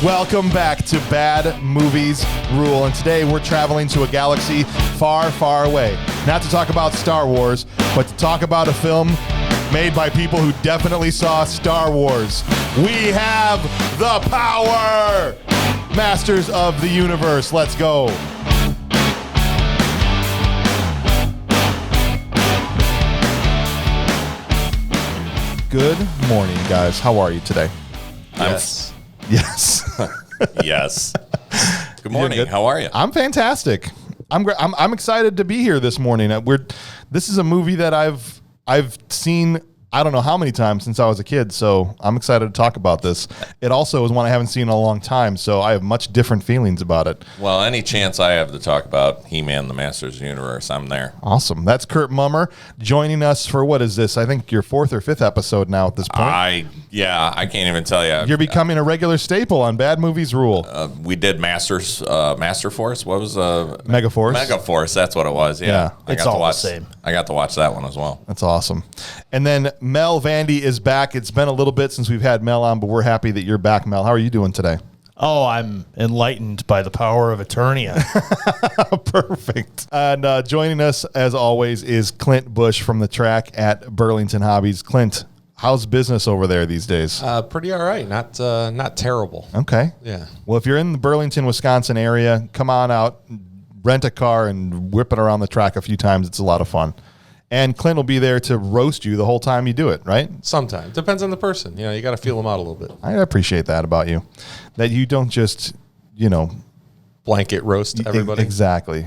Welcome back to Bad Movies Rule, and today we're traveling to a galaxy far, far away. Not to talk about Star Wars, but to talk about a film made by people who definitely saw Star Wars. We have the power! Masters of the Universe, let's go. Good morning, guys. How are you today? Yes. Yes. Yes. Good morning. How are you? I'm fantastic. I'm excited to be here this morning. This is a movie that I've seen I don't know how many times since I was a kid, so I'm excited to talk about this. It also is one I haven't seen in a long time, so I have much different feelings about it. Well, any chance I have to talk about He-Man, the Masters of the Universe, I'm there. Awesome. That's Kurt Mummer joining us for, what is this? I think your fourth or fifth episode now at this point. I can't even tell you. You're becoming a regular staple on Bad Movies Rule. We did Master Force. What was Megaforce? Megaforce, that's what it was. Yeah. It's all the same. I got to watch that one as well. That's awesome. And then Mel Vandy is back. It's been a little bit since we've had Mel on, but we're happy that you're back, Mel. How are you doing today? Oh, I'm enlightened by the power of Eternia. Perfect. And joining us, as always, is Clint Bush from the track at Burlington Hobbies. Clint, how's business over there these days? Pretty all right. Not terrible. Okay. Yeah. Well, if you're in the Burlington, Wisconsin area, come on out, rent a car, and whip it around the track a few times. It's a lot of fun. And Clint will be there to roast you the whole time you do it, right? Sometimes. Depends on the person. You got to feel them out a little bit. I appreciate that about you, that you don't just, blanket roast everybody. Exactly.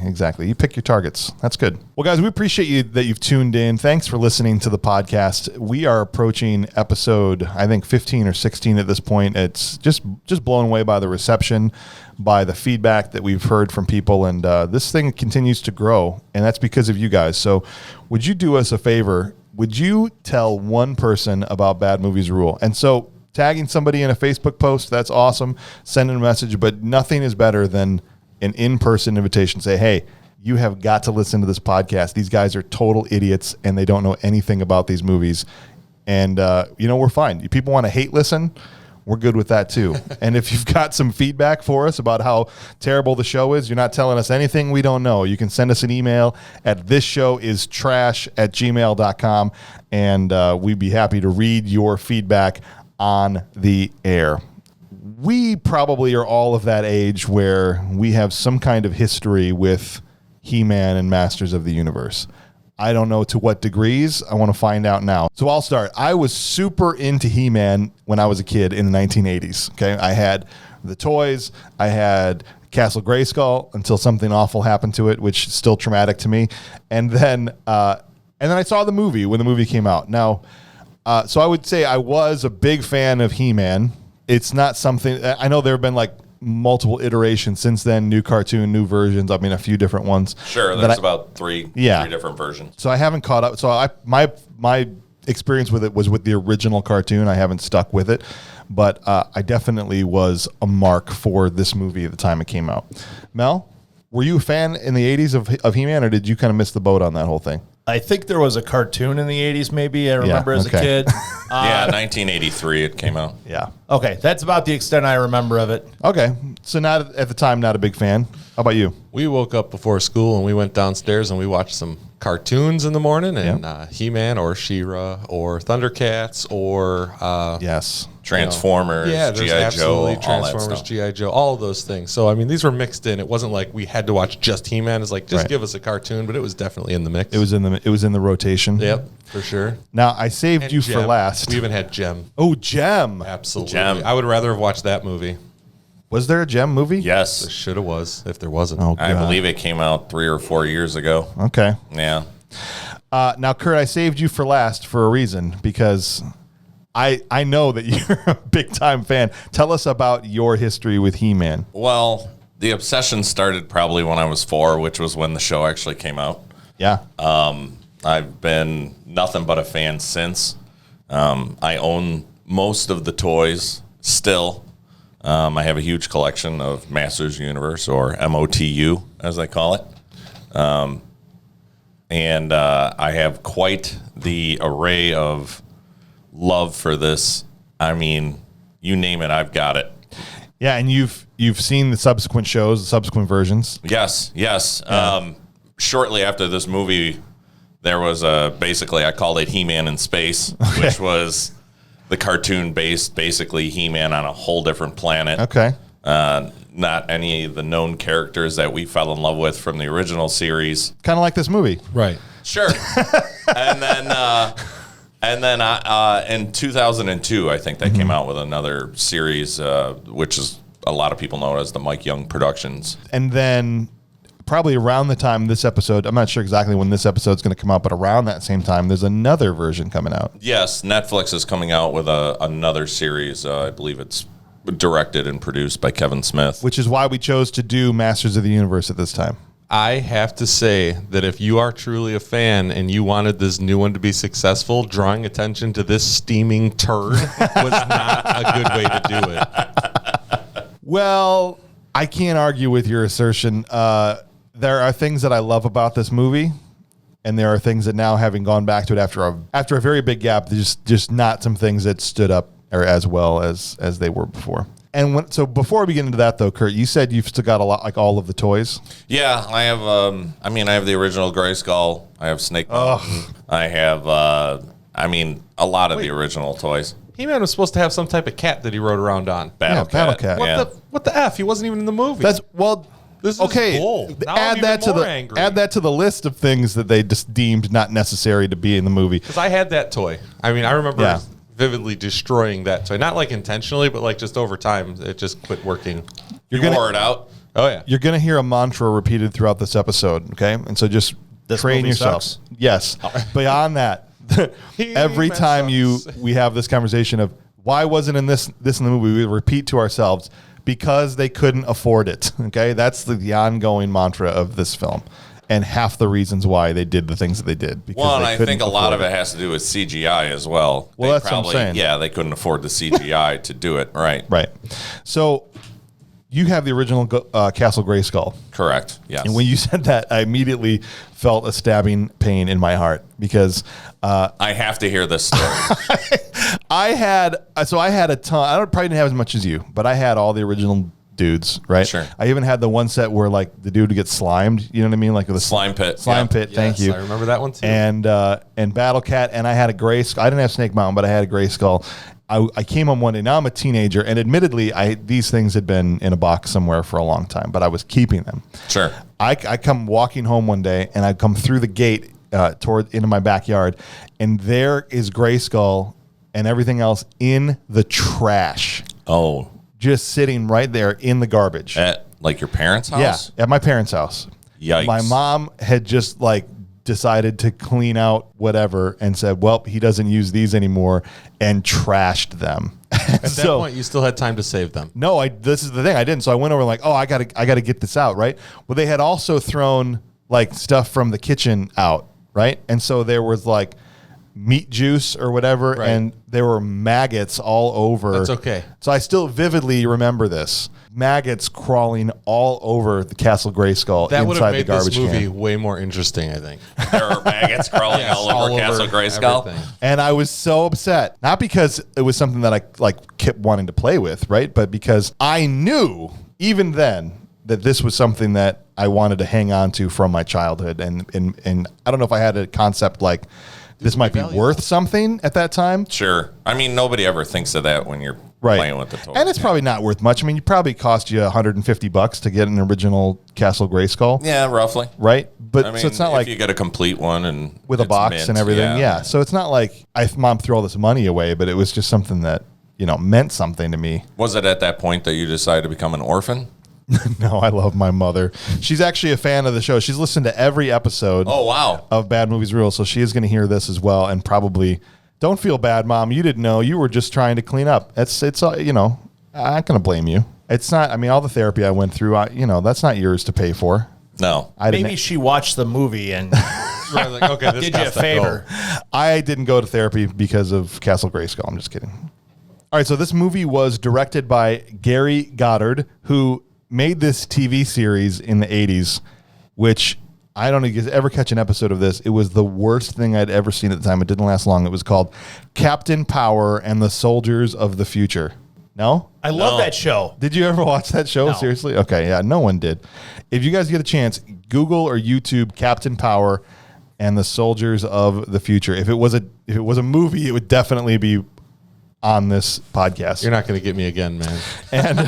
You pick your targets. That's good. Well, guys, we appreciate you that you've tuned in. Thanks for listening to the podcast. We are approaching episode, I think, 15 or 16 at this point. It's just blown away by the reception, by the feedback that we've heard from people, and this thing continues to grow, and that's because of you guys. So would you do us a favor? Would you tell one person about Bad Movies Rule? And so tagging somebody in a Facebook post, that's awesome. Sending a message, but nothing is better than an in-person invitation. Say, hey, you have got to listen to this podcast. These guys are total idiots, and they don't know anything about these movies. And, we're fine. People want to hate listen. We're good with that, too. And if you've got some feedback for us about how terrible the show is, you're not telling us anything we don't know, you can send us an email at thisshowistrash@gmail.com, and we'd be happy to read your feedback on the air. We probably are all of that age where we have some kind of history with He-Man and Masters of the Universe. I don't know to what degrees. I want to find out now. So I'll start. I was super into He-Man when I was a kid in the 1980s. Okay, I had the toys. I had Castle Grayskull until something awful happened to it, which is still traumatic to me. And then I saw the movie when the movie came out. Now, so I would say I was a big fan of He-Man. It's not something, I know there have been like multiple iterations since then, new cartoon, new versions. I mean, a few different ones. Sure, there's about three different versions. So I haven't caught up. So my experience with it was with the original cartoon. I haven't stuck with it, but I definitely was a mark for this movie at the time it came out. Mel, were you a fan in the 80s of He-Man, or did you kind of miss the boat on that whole thing? I think there was a cartoon in the 80s, maybe. I remember as a kid. 1983 it came out. Yeah. Okay, that's about the extent I remember of it. Okay, so not at the time, not a big fan. How about you? We woke up before school and we went downstairs and we watched some cartoons in the morning, and He-Man or She-Ra or Thundercats or yes, Transformers, G.I. Joe, Transformers, G.I. Joe, all of those things. So I mean, these were mixed in. It wasn't like we had to watch just He-Man. It's like just give us a cartoon, but it was definitely in the mix. It was in the rotation. Yep, for sure. Now I saved you for last. We even had Gem. Oh, Gem! Absolutely. Gem. I would rather have watched that movie. Was there a Gem movie? Yes. There should have was, if there wasn't. Oh, God. I believe it came out 3 or 4 years ago. Okay. Yeah. Now, Kurt, I saved you for last for a reason, because I know that you're a big-time fan. Tell us about your history with He-Man. Well, the obsession started probably when I was 4, which was when the show actually came out. Yeah. I've been nothing but a fan since. I own most of the toys still. I have a huge collection of Masters of the Universe, or MOTU, as they call it. And I have quite the array of love for this. I mean, you name it, I've got it. Yeah, and you've seen the subsequent shows, the subsequent versions. Yes. Yeah. Shortly after this movie, there was basically, I called it He-Man in Space, which was the cartoon-based, basically He-Man on a whole different planet. Okay. Not any of the known characters that we fell in love with from the original series. Kind of like this movie. Right. Sure. and then in 2002, I think they came out with another series, which is a lot of people know as the Mike Young Productions. And then probably around the time this episode, I'm not sure exactly when this episode's going to come out, but around that same time, there's another version coming out. Yes, Netflix is coming out with another series. I believe it's directed and produced by Kevin Smith. Which is why we chose to do Masters of the Universe at this time. I have to say that if you are truly a fan and you wanted this new one to be successful, drawing attention to this steaming turd was not a good way to do it. Well, I can't argue with your assertion. There are things that I love about this movie, and there are things that now, having gone back to it after a very big gap, there's just not some things that stood up or as well as they were before. And so before we get into that, though, Kurt, you said you've still got a lot, like all of the toys. Yeah, I have. I have the original Grayskull. I have Snake Mountain. I have. A lot of the original toys. He-Man was supposed to have some type of cat that he rode around on. Battle Battle Cat. What the F? He wasn't even in the movie. This is okay. gold. Now Add I'm that even to more angry. add that to the list of things that they just deemed not necessary to be in the movie. Because I had that toy. I remember Yeah. vividly destroying that toy. Not like intentionally, but like just over time, it just quit working. You wore it out. Oh, yeah. You're going to hear a mantra repeated throughout this episode, okay? And so just train movie yourself. sucks? Yes. Beyond that, every Man time sucks. we have this conversation of why wasn't in this in the movie, we repeat to ourselves because they couldn't afford it, okay? That's the ongoing mantra of this film. And half the reasons why they did the things that they did. Because Well, and they I couldn't think a lot of afford it has to do with CGI as well. Well, They that's what I'm saying. Yeah, they couldn't afford the CGI to do it. Right. Right. So you have the original Castle Grayskull. Correct. Yes. And when you said that, I immediately felt a stabbing pain in my heart because I have to hear this story. I had a ton. I probably didn't have as much as you, but I had all the original dudes, right? Sure. I even had the one set where like the dude would get slimed. You know what I mean? Like the Slime Pit. Slime Yeah. Pit. Thank Yes, you. I remember that one too. And Battle Cat, and I had a Grayskull. I didn't have Snake Mountain, but I had a Grayskull. I came home one day. Now I'm a teenager, and admittedly, these things had been in a box somewhere for a long time, but I was keeping them. Sure. I come walking home one day, and I come through the gate into my backyard, and there is Grayskull and everything else in the trash, Oh, just sitting right there in the garbage. at like your parents' house? Yeah, at my parents' house. Yikes. My mom had just decided to clean out whatever and said, well, he doesn't use these anymore, and trashed them. At that point, you still had time to save them. No, this is the thing. I didn't. So I went over like, I gotta get this out, right? Well, they had also thrown like stuff from the kitchen out, right? And so there was like meat juice or whatever, Right. and there were maggots all over. That's okay. So I still vividly remember this. Maggots crawling all over the Castle Grayskull That would inside have the made garbage this movie can. way more interesting, I think. There are maggots crawling Yes, all over Castle Grayskull. everything. And I was so upset, not because it was something that I kept wanting to play with, right? But because I knew even then that this was something that I wanted to hang on to from my childhood. And I don't know if I had a concept like this might be valuable. worth something at that time. Sure. Nobody ever thinks of that when you're playing with the toys. And it's probably not worth much. I mean, it probably cost you $150 to get an original Castle Grayskull, Yeah, roughly. right? But so it's not if like you get a complete one and with a it's box mint, and everything. Yeah. So it's not like mom threw all this money away, but it was just something that, meant something to me. Was it at that point that you decided to become an orphan? No, I love my mother. She's actually a fan of the show. She's listened to every episode Oh, wow. of Bad Movies Rule, so she is going to hear this as well and probably, don't feel bad, Mom. You didn't know. You were just trying to clean up. It's I'm not going to blame you. It's not, all the therapy I went through, that's not yours to pay for. No. I didn't. Maybe she watched the movie and Right, like, okay, this did you a has to go. favor. I didn't go to therapy because of Castle Grayskull. I'm just kidding. All right, so this movie was directed by Gary Goddard, who made this TV series in the 80s, which I don't know if you guys ever catch an episode of this. It was the worst thing I'd ever seen at the time. It didn't last long. It was called Captain Power and the Soldiers of the Future. No? I love No. that show. Did you ever watch that show? No. Seriously? Okay, yeah, no one did. If you guys get a chance, Google or YouTube Captain Power and the Soldiers of the Future. If it was a movie, it would definitely be on this podcast. You're not going to get me again, man. And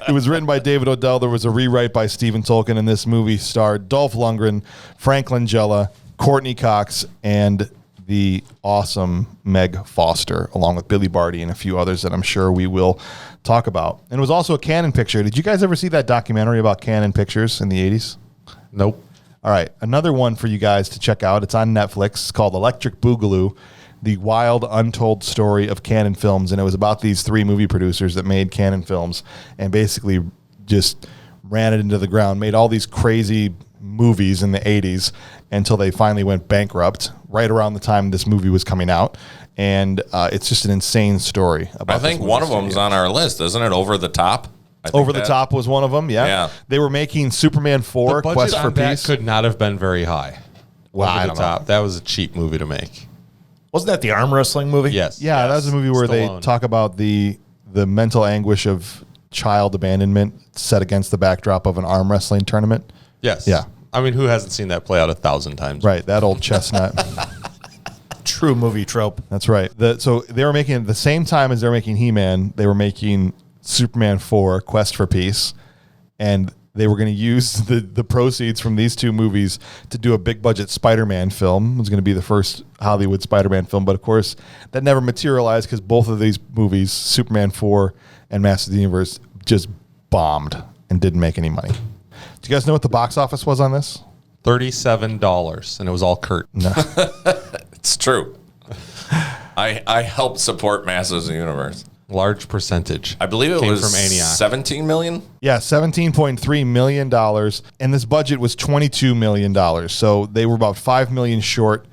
it was written by David Odell. There was a rewrite by Stephen Tolkien, and this movie starred Dolph Lundgren, Frank Langella, Courtney Cox, and the awesome Meg Foster, along with Billy Barty and a few others that I'm sure we will talk about. And it was also a Canon picture. Did you guys ever see that documentary about Canon pictures in the 80s? Nope. All right, another one for you guys to check out. It's on Netflix. It's called Electric Boogaloo, the wild, untold story of Canon Films. And it was about these 3 movie producers that made Canon Films and basically just ran it into the ground, made all these crazy movies in the 80s until they finally went bankrupt right around the time this movie was coming out. And it's just an insane story. I think one of them's on our list, isn't it? Over the Top. I think Over the Top was one of them. Yeah. Yeah. They were making Superman 4, The budget Quest for on that Peace. could not have been very high. Well, Over I the don't know. top. That was a cheap movie to make. Wasn't that the arm wrestling movie? Yes. Yeah, that was a movie where they Stallone. talk about the mental anguish of child abandonment set against the backdrop of an arm wrestling tournament. Yes. Yeah. I mean, who hasn't seen that play out 1,000 times? Right, that old chestnut. True movie trope. That's right. So they were making, at the same time as they were making He-Man, they were making Superman 4, Quest for Peace, and they were going to use the proceeds from these 2 movies to do a big budget Spider-Man film. It was going to be the first Hollywood Spider-Man film, but of course that never materialized because both of these movies, Superman 4 and Masters of the Universe, just bombed and didn't make any money. Do you guys know what the box office was on this? $37, and it was all Kurt. No. It's true. I helped support Masters of the Universe. Large percentage. I believe it Came was from Antioch. 17 million. Yeah, $17.3 million. And this budget was $22 million. So they were about $5 million short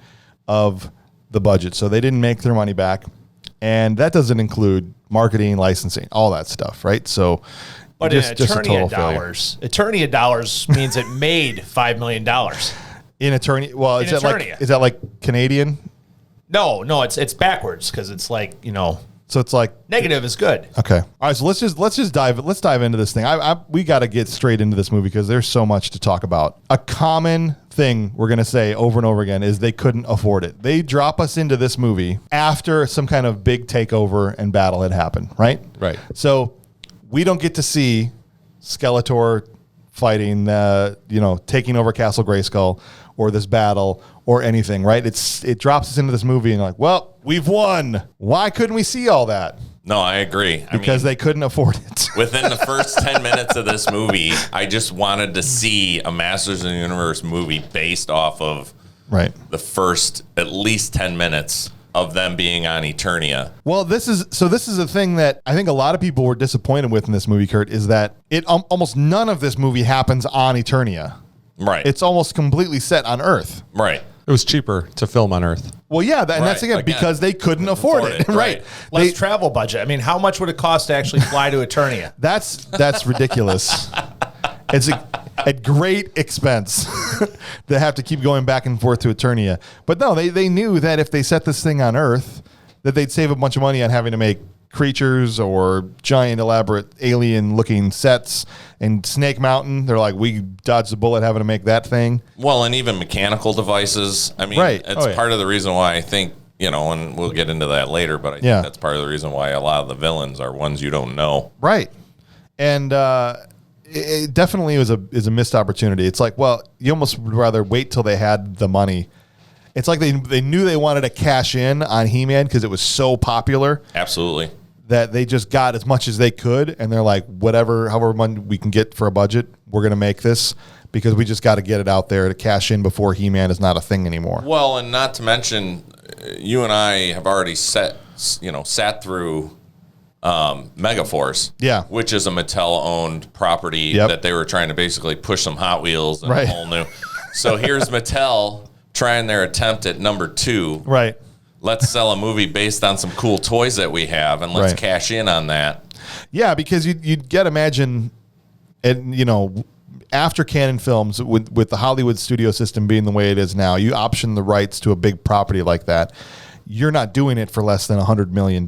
of the budget. So they didn't make their money back. And that doesn't include marketing, licensing, all that stuff, right? So But just in a total Eternia failure. dollars, Eternia dollars means it made $5 million. In Eternia, well, In Eternia. is that like Canadian? No, it's backwards because it's like, So it's like, negative is good. okay. All right, so let's dive into this thing. We got to get straight into this movie because there's so much to talk about. A common thing we're going to say over and over again is they couldn't afford it. They drop us into this movie after some kind of big takeover and battle had happened, right? Right. So we don't get to see Skeletor fighting, taking over Castle Grayskull or this battle or anything, right? It drops us into this movie and you're like, well, we've won. Why couldn't we see all that? No, I agree. Because they couldn't afford it. Within the first 10 minutes of this movie, I just wanted to see a Masters of the Universe movie based off of Right. the first at least 10 minutes of them being on Eternia. Well, this is a thing that I think a lot of people were disappointed with in this movie, Kurt, is that almost none of this movie happens on Eternia. Right. It's almost completely set on Earth. right. It was cheaper to film on Earth. Well, yeah, and that's Right, again again, because they couldn't afford it. Right. Less They- travel budget. I mean, how much would it cost to actually fly to Eternia? That's ridiculous. It's at great expense to have to keep going back and forth to Eternia. But no, they knew that if they set this thing on Earth, that they'd save a bunch of money on having to make creatures or giant elaborate alien looking sets. And Snake Mountain, they're like, we dodged the bullet having to make that thing. Well, and even mechanical devices. I mean, Right. it's Oh, yeah. part of the reason why I think, and we'll get into that later, but I think Yeah. that's part of the reason why a lot of the villains are ones you don't know. Right. And it definitely is a missed opportunity. It's like, well, you almost would rather wait till they had the money. It's like they knew they wanted to cash in on He-Man because it was so popular Absolutely. that they just got as much as they could. And they're like, however money we can get for a budget, we're going to make this because we just got to get it out there to cash in before He-Man is not a thing anymore. Well, and not to mention, you and I have already sat through Megaforce, Yeah. which is a Mattel-owned property Yep. that they were trying to basically push some Hot Wheels and Right. a whole new. So here's Mattel trying their attempt at number 2. Right. Let's sell a movie based on some cool toys that we have, and let's Right. cash in on that. Yeah, because you'd get imagine, and after Canon Films, with the Hollywood studio system being the way it is now, you option the rights to a big property like that. you're not doing it for less than $100 million,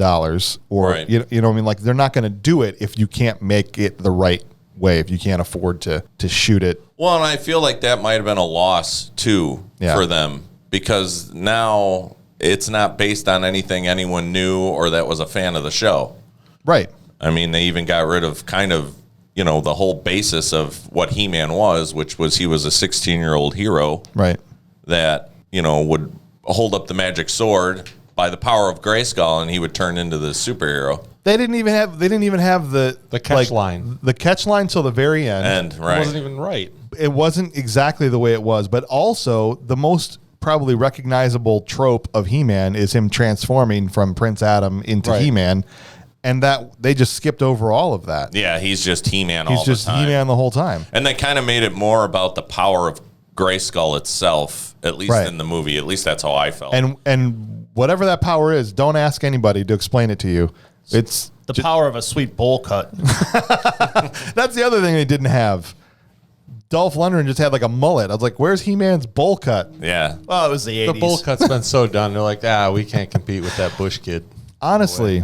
or Right. you know what I mean? Like, they're not going to do it if you can't make it the right way, if you can't afford to shoot it. Well, and I feel like that might have been a loss too for them, because now it's not based on anything anyone knew or that was a fan of the show. Right. I mean, they even got rid of kind of, the whole basis of what He-Man was, which was he was a 16-year-old hero, Right. that, would hold up the magic sword by the power of Grayskull, and he would turn into the superhero. They didn't even have the catch line. The catch line till the very end. And It right, wasn't even right. It wasn't exactly the way it was, but also the most probably recognizable trope of He-Man is him transforming from Prince Adam into Right. He-Man, and that they just skipped over all of that. yeah, he's just He-Man all He's just the time. He-Man the whole time. And they kind of made it more about the power of Grayskull itself, at least Right. in the movie. At least that's how I felt. And whatever that power is, don't ask anybody to explain it to you. It's The power of a sweet bowl cut. that's the other thing they didn't have. Dolph Lundgren just had like a mullet. I was like, "Where's He-Man's bowl cut?" yeah. Well, it was the 80s. The bowl cut's been so done. They're like, we can't compete with that Bush kid. Honestly.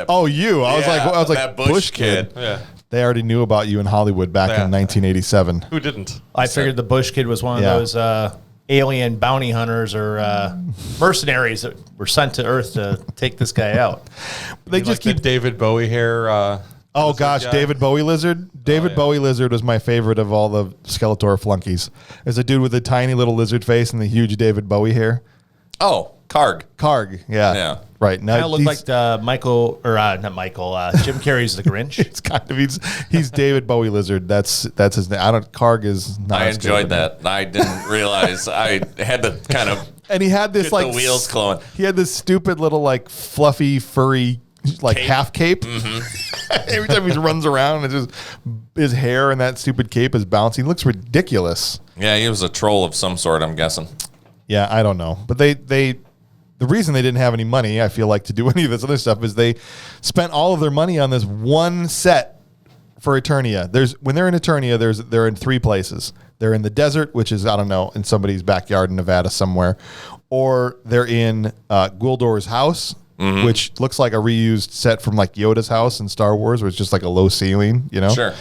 Oh, you? I was like, that Bush kid. Yeah. They already knew about you in Hollywood back in 1987. Who didn't? I figured the Bush kid was one of Yeah. those alien bounty hunters or mercenaries that were sent to Earth to take this guy out. They just Like keep. the David Bowie hair. Oh gosh, guy? David Bowie lizard. David Bowie lizard was my favorite of all the Skeletor flunkies. There's a dude with a tiny little lizard face and the huge David Bowie hair. Oh, Karg. Karg, yeah, Yeah. right. Now Kind of looked like the Michael, or not Michael, Jim Carrey's The Grinch. it's kind of he's David Bowie lizard. That's his name. Karg is not. I as good enjoyed of a name. that. I didn't realize. I had to kind of And he had this get like the wheels glowing. He had this stupid little like fluffy furry like Cape. half cape. Mm-hmm. Every time he runs around, it's just his hair and that stupid cape is bouncing. He looks ridiculous. Yeah, he was a troll of some sort, I'm guessing. Yeah, I don't know, but the reason they didn't have any money, I feel like, to do any of this other stuff is they spent all of their money on this one set for Eternia. When they're in Eternia, they're in three places. They're in the desert, which is, I don't know, in somebody's backyard in Nevada somewhere, or they're in Gwildor's house, which looks like a reused set from like Yoda's house in Star Wars, where it's just like a low ceiling, you know? Sure.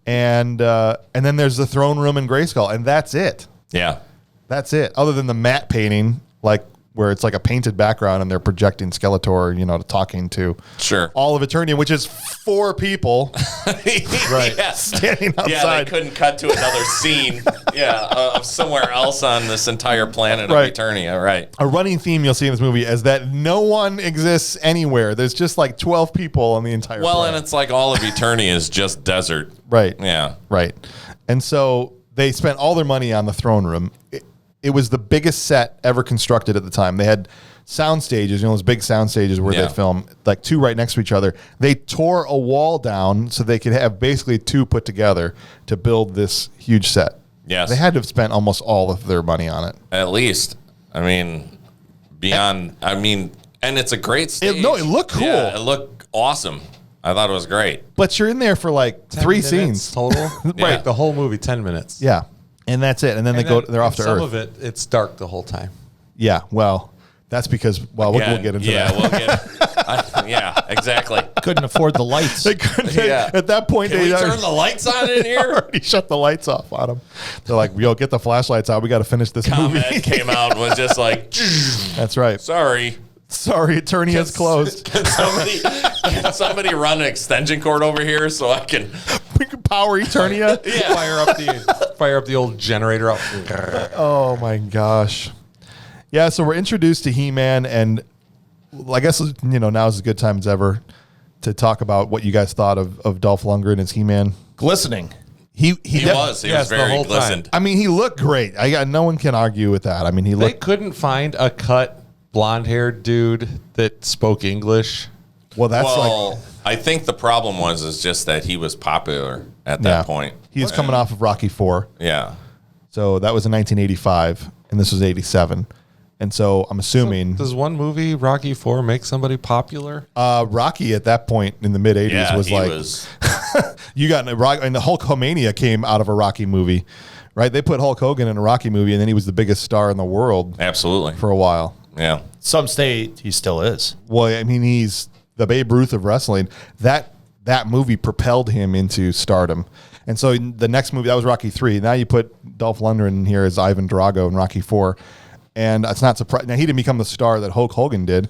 And then there's the throne room in Grayskull, and that's it. Yeah. That's it. Other than the matte painting, like where it's like a painted background and they're projecting Skeletor, talking to Sure. all of Eternia, which is 4 people Right. Yeah. standing Yeah, they outside. couldn't cut to another scene. Of somewhere else on this entire planet Right. of Eternia. Right. A running theme you'll see in this movie is that no one exists anywhere. There's just like 12 people on the entire Well, planet. and it's like all of Eternia is just desert. Right. Yeah. Right. And so they spent all their money on the throne room. It was the biggest set ever constructed at the time. They had sound stages, those big sound stages where Yeah. they film, like 2 right next to each other. They tore a wall down so they could have basically 2 put together to build this huge set. Yes. They had to have spent almost all of their money on it. At least. I mean, and it's a great stage. It looked cool. Yeah, it looked awesome. I thought it was great. But you're in there for like 10 3 minutes scenes. total. Yeah. Right, the whole movie, 10 minutes. Yeah. And that's it. And then they're off to some Earth. of it, it's dark the whole time. Yeah. Well, that's because, we'll get into yeah, that. we'll get yeah, exactly. Couldn't afford the lights. They couldn't, Yeah. At that point, Can they we turn the lights on in here? already shut the lights off on them. They're like, yo, get the flashlights out. We got to finish this movie. Comment came out and was just like, That's right. sorry. Sorry, Eternia's closed. Can somebody run an extension cord over here so I can? We can power Eternia. Yeah. Fire up the old generator up. Oh my gosh. Yeah, so we're introduced to He-Man, and I guess now is as good time as ever to talk about what you guys thought of Dolph Lundgren as He-Man. Glistening. He was Yes, the very whole time. glistened. I mean, he looked great. No one can argue with that. I mean, he They looked. couldn't find a cut blonde-haired dude that spoke English. Well, that's Well, I think the problem is just that he was popular at that point. He was coming off of Rocky IV. Yeah. So that was in 1985, and this was 87. And so I'm assuming Does one movie, Rocky IV, make somebody popular? Rocky at that point in the mid 80s Yeah, was he like was. you got and the Hulkamania came out of a Rocky movie, right? They put Hulk Hogan in a Rocky movie, and then he was the biggest star in the world Absolutely. for a while. Yeah. Some say he still is. Well, I mean, he's the Babe Ruth of wrestling. That movie propelled him into stardom. And so the next movie, that was Rocky 3. Now you put Dolph Lundgren in here as Ivan Drago in Rocky 4. And it's not surprising. Now, he didn't become the star that Hulk Hogan did,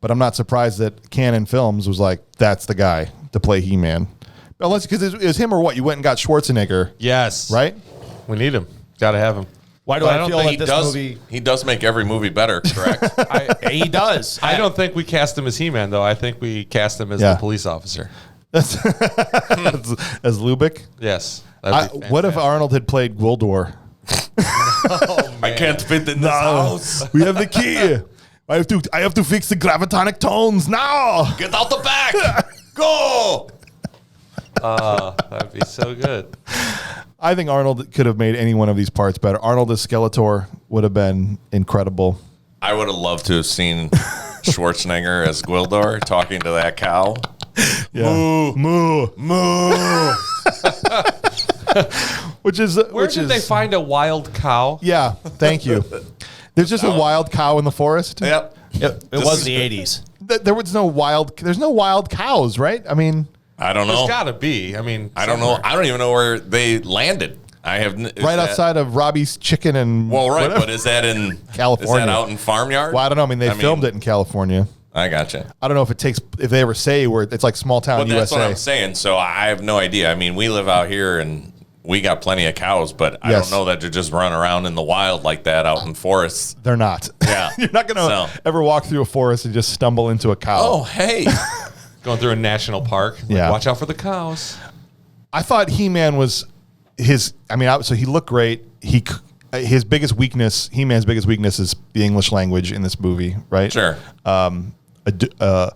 but I'm not surprised that Canon Films was like, that's the guy to play He-Man. Unless, because it was him or what? You went and got Schwarzenegger. Yes. Right? We need him. Got to have him. Why do I feel like this movie? He does make every movie better, correct? He does. I don't think we cast him as He-Man, though. I think we cast him as the police officer. As Lubick? Yes. What if Arnold had played Gwildor? I can't fit in this house. We have the key. I have to fix the gravitonic tones now. Get out the back. Go. That'd be so good. I think Arnold could have made any one of these parts better. Arnold as Skeletor would have been incredible. I would have loved to have seen Schwarzenegger as Gwildor talking to that cow. Yeah. Moo. Which is Where did they find a wild cow? Yeah, thank you. There's just a wild cow in the forest. Yep. It was the 80s. There's no wild cows, right? I mean, I don't know. There's got to be. I mean, I don't know. I don't even know where they landed. I have right outside of Robbie's Chicken and Well, right, whatever. but is that in California? Is that out in Farmyard? Well, I don't know. I mean, they filmed it in California. I gotcha. I don't know if they ever say where it's like small town Well, that's USA. what I'm saying. So I have no idea. I mean, we live out here and we got plenty of cows, but I don't know that to just run around in the wild like that out in forests. They're not. Yeah. You're not going to ever walk through a forest and just stumble into a cow. Oh, hey. going through a national park. Yeah. Watch out for the cows. I thought He-Man was so he looked great. His biggest weakness, He-Man's biggest weakness is the English language in this movie, right? Sure. We're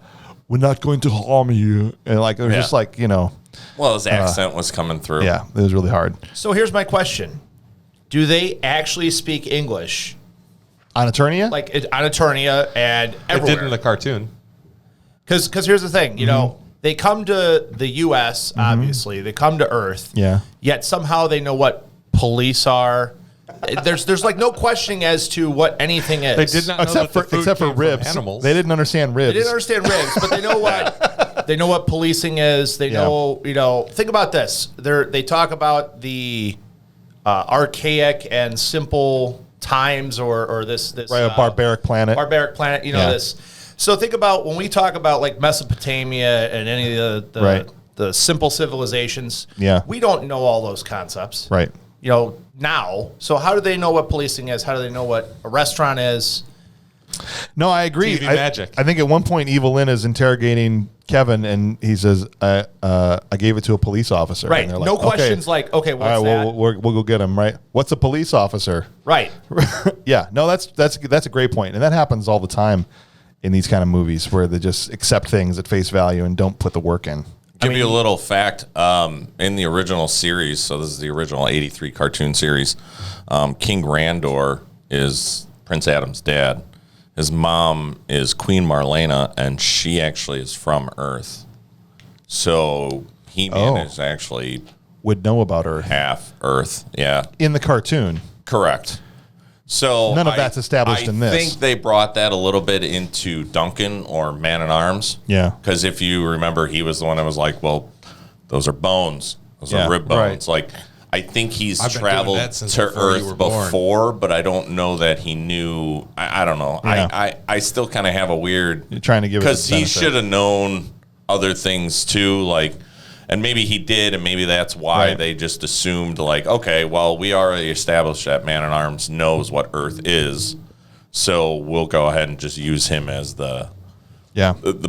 not going to harm you. And like, it was just like, Well, his accent was coming through. yeah, it was really hard. So here's my question. Do they actually speak English? On Eternia? Like on Eternia and everywhere? It did in the cartoon. Because here's the thing, they come to the U.S., obviously. They come to Earth. Yeah. Yet somehow they know what police are. There's like no questioning as to what anything is. They did not know that the food except for came from ribs. animals. They didn't understand ribs. They didn't understand ribs, but they know what policing is. They know, think about this. They talk about the archaic and simple times or this Right, a barbaric planet. this. So think about when we talk about like Mesopotamia and any of the simple civilizations. Yeah. We don't know all those concepts. Right. Now. So how do they know what policing is? How do they know what a restaurant is? No, I agree. TV magic. I think at one point Evelyn is interrogating Kevin, and he says, "I gave it to a police officer." Right. And they're No like, questions like, okay, what's all right, that? we'll go get him. Right. What's a police officer? Right. Yeah. No, that's a great point, and that happens all the time in these kind of movies where they just accept things at face value and don't put the work in. Give you a little fact. In the original series, so this is the original 83 cartoon series, King Randor is Prince Adam's dad. His mom is Queen Marlena, and she actually is from Earth. So He-Man is actually would know about Earth. Half Earth, yeah. In the cartoon. Correct. So none of that's established in this. I think they brought that a little bit into Duncan or Man-at-Arms. Yeah. Because if you remember, he was the one that was like, well, those are bones. Those are rib bones. Right. Like, I think he's I've been traveled doing that since to before you were Earth born. before, but I don't know that he knew. I don't know. Yeah. I still kind of have a weird... You're trying to give it the because he benefit. should have known other things too, like... And maybe he did, and maybe that's why they just assumed, like, okay, well, we already established that Man-at-Arms knows what Earth is, so we'll go ahead and just use him as the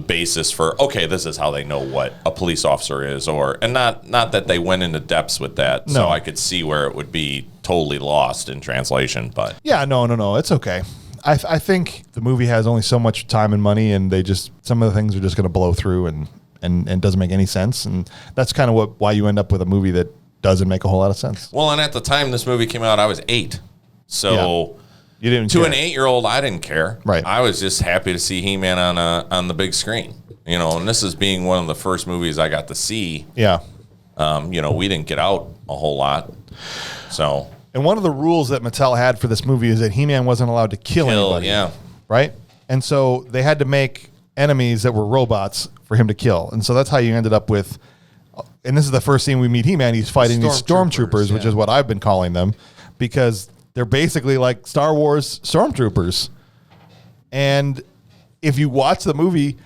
basis for, okay, this is how they know what a police officer is, and not that they went into depths with that, so I could see where it would be totally lost in translation, but... Yeah, no, it's okay. I think the movie has only so much time and money, and some of the things are just going to blow through and doesn't make any sense, and that's kind of why you end up with a movie that doesn't make a whole lot of sense. Well, and at the time this movie came out, I was 8, so you didn't to care. an 8-year-old, I didn't care. Right, I was just happy to see He-Man on the big screen. And this is being one of the first movies I got to see. Yeah, we didn't get out a whole lot, so. And one of the rules that Mattel had for this movie is that He-Man wasn't allowed to kill anybody. Yeah. right? And so they had to make enemies that were robots for him to kill. And so that's how you ended up with, and this is the first scene we meet He-Man, he's fighting these stormtroopers, which is what I've been calling them, because they're basically like Star Wars stormtroopers. And if you watch the movie,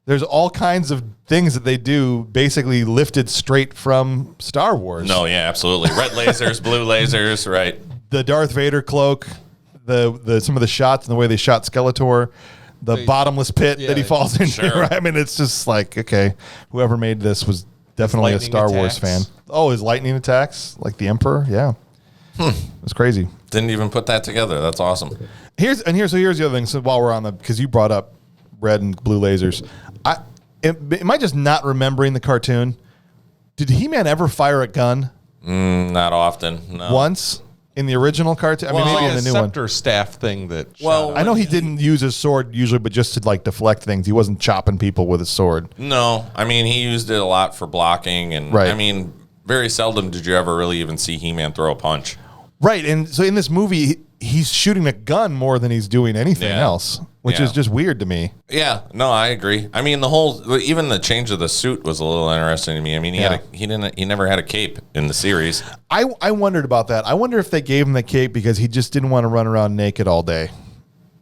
there's all kinds of things that they do basically lifted straight from Star Wars. No, yeah, absolutely. Red lasers, blue lasers, right. The Darth Vader cloak, the some of the shots and the way they shot Skeletor, the bottomless pit that he falls into. Sure. Right? I mean, it's just like, okay, whoever made this was definitely a Star Wars fan. Oh, his lightning attacks, like the Emperor. Yeah. It was crazy. Didn't even put that together. That's awesome. Here's the other thing. So while we're on because you brought up red and blue lasers, am I just not remembering the cartoon? Did He-Man ever fire a gun? Not often. No. Once in the original cartoon? Well, I mean, maybe like in the a new one. scepter staff thing that. Well, shot I know he didn't use his sword usually, but just to like deflect things. He wasn't chopping people with his sword. No, I mean, he used it a lot for blocking. And Right. I mean, very seldom did you ever really even see He-Man throw a punch. Right. And so in this movie, he's shooting a gun more than he's doing anything else, which is just weird to me. Yeah, no, I agree. I mean, even the change of the suit was a little interesting to me. I mean, he never had a cape in the series. I wondered about that. I wonder if they gave him the cape because he just didn't want to run around naked all day.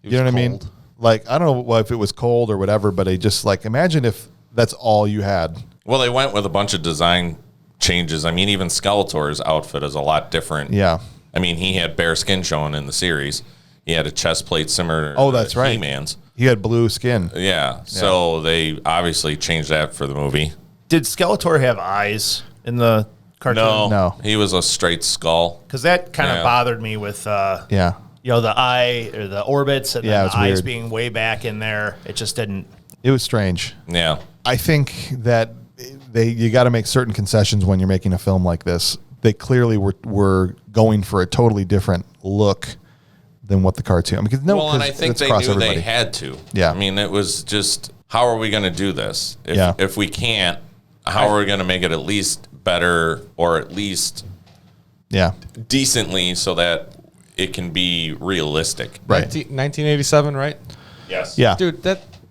You know what I mean? Like, I don't know if it was cold or whatever, but he just like, imagine if that's all you had. Well, they went with a bunch of design changes. I mean, even Skeletor's outfit is a lot different. Yeah. I mean, he had bare skin shown in the series. He had a chest plate similar Oh, that's to right. He-Man's. He had blue skin. Yeah, so they obviously changed that for the movie. Did Skeletor have eyes in the cartoon? No. He was a straight skull. Because that kind of Yeah. bothered me with, Yeah. the eye or the orbits and Yeah, then it's the eyes weird. being way back in there. It just didn't. It was strange. Yeah. I think that you got to make certain concessions when you're making a film like this. They clearly were going for a totally different look than what the cartoon. Because And I think it's they across knew everybody. they had to. Yeah. I mean, it was just, how are we going to do this? If we can't, how are we going to make it at least better or at least decently so that it can be realistic? Right. 1987, right? Yes. Yeah. Dude,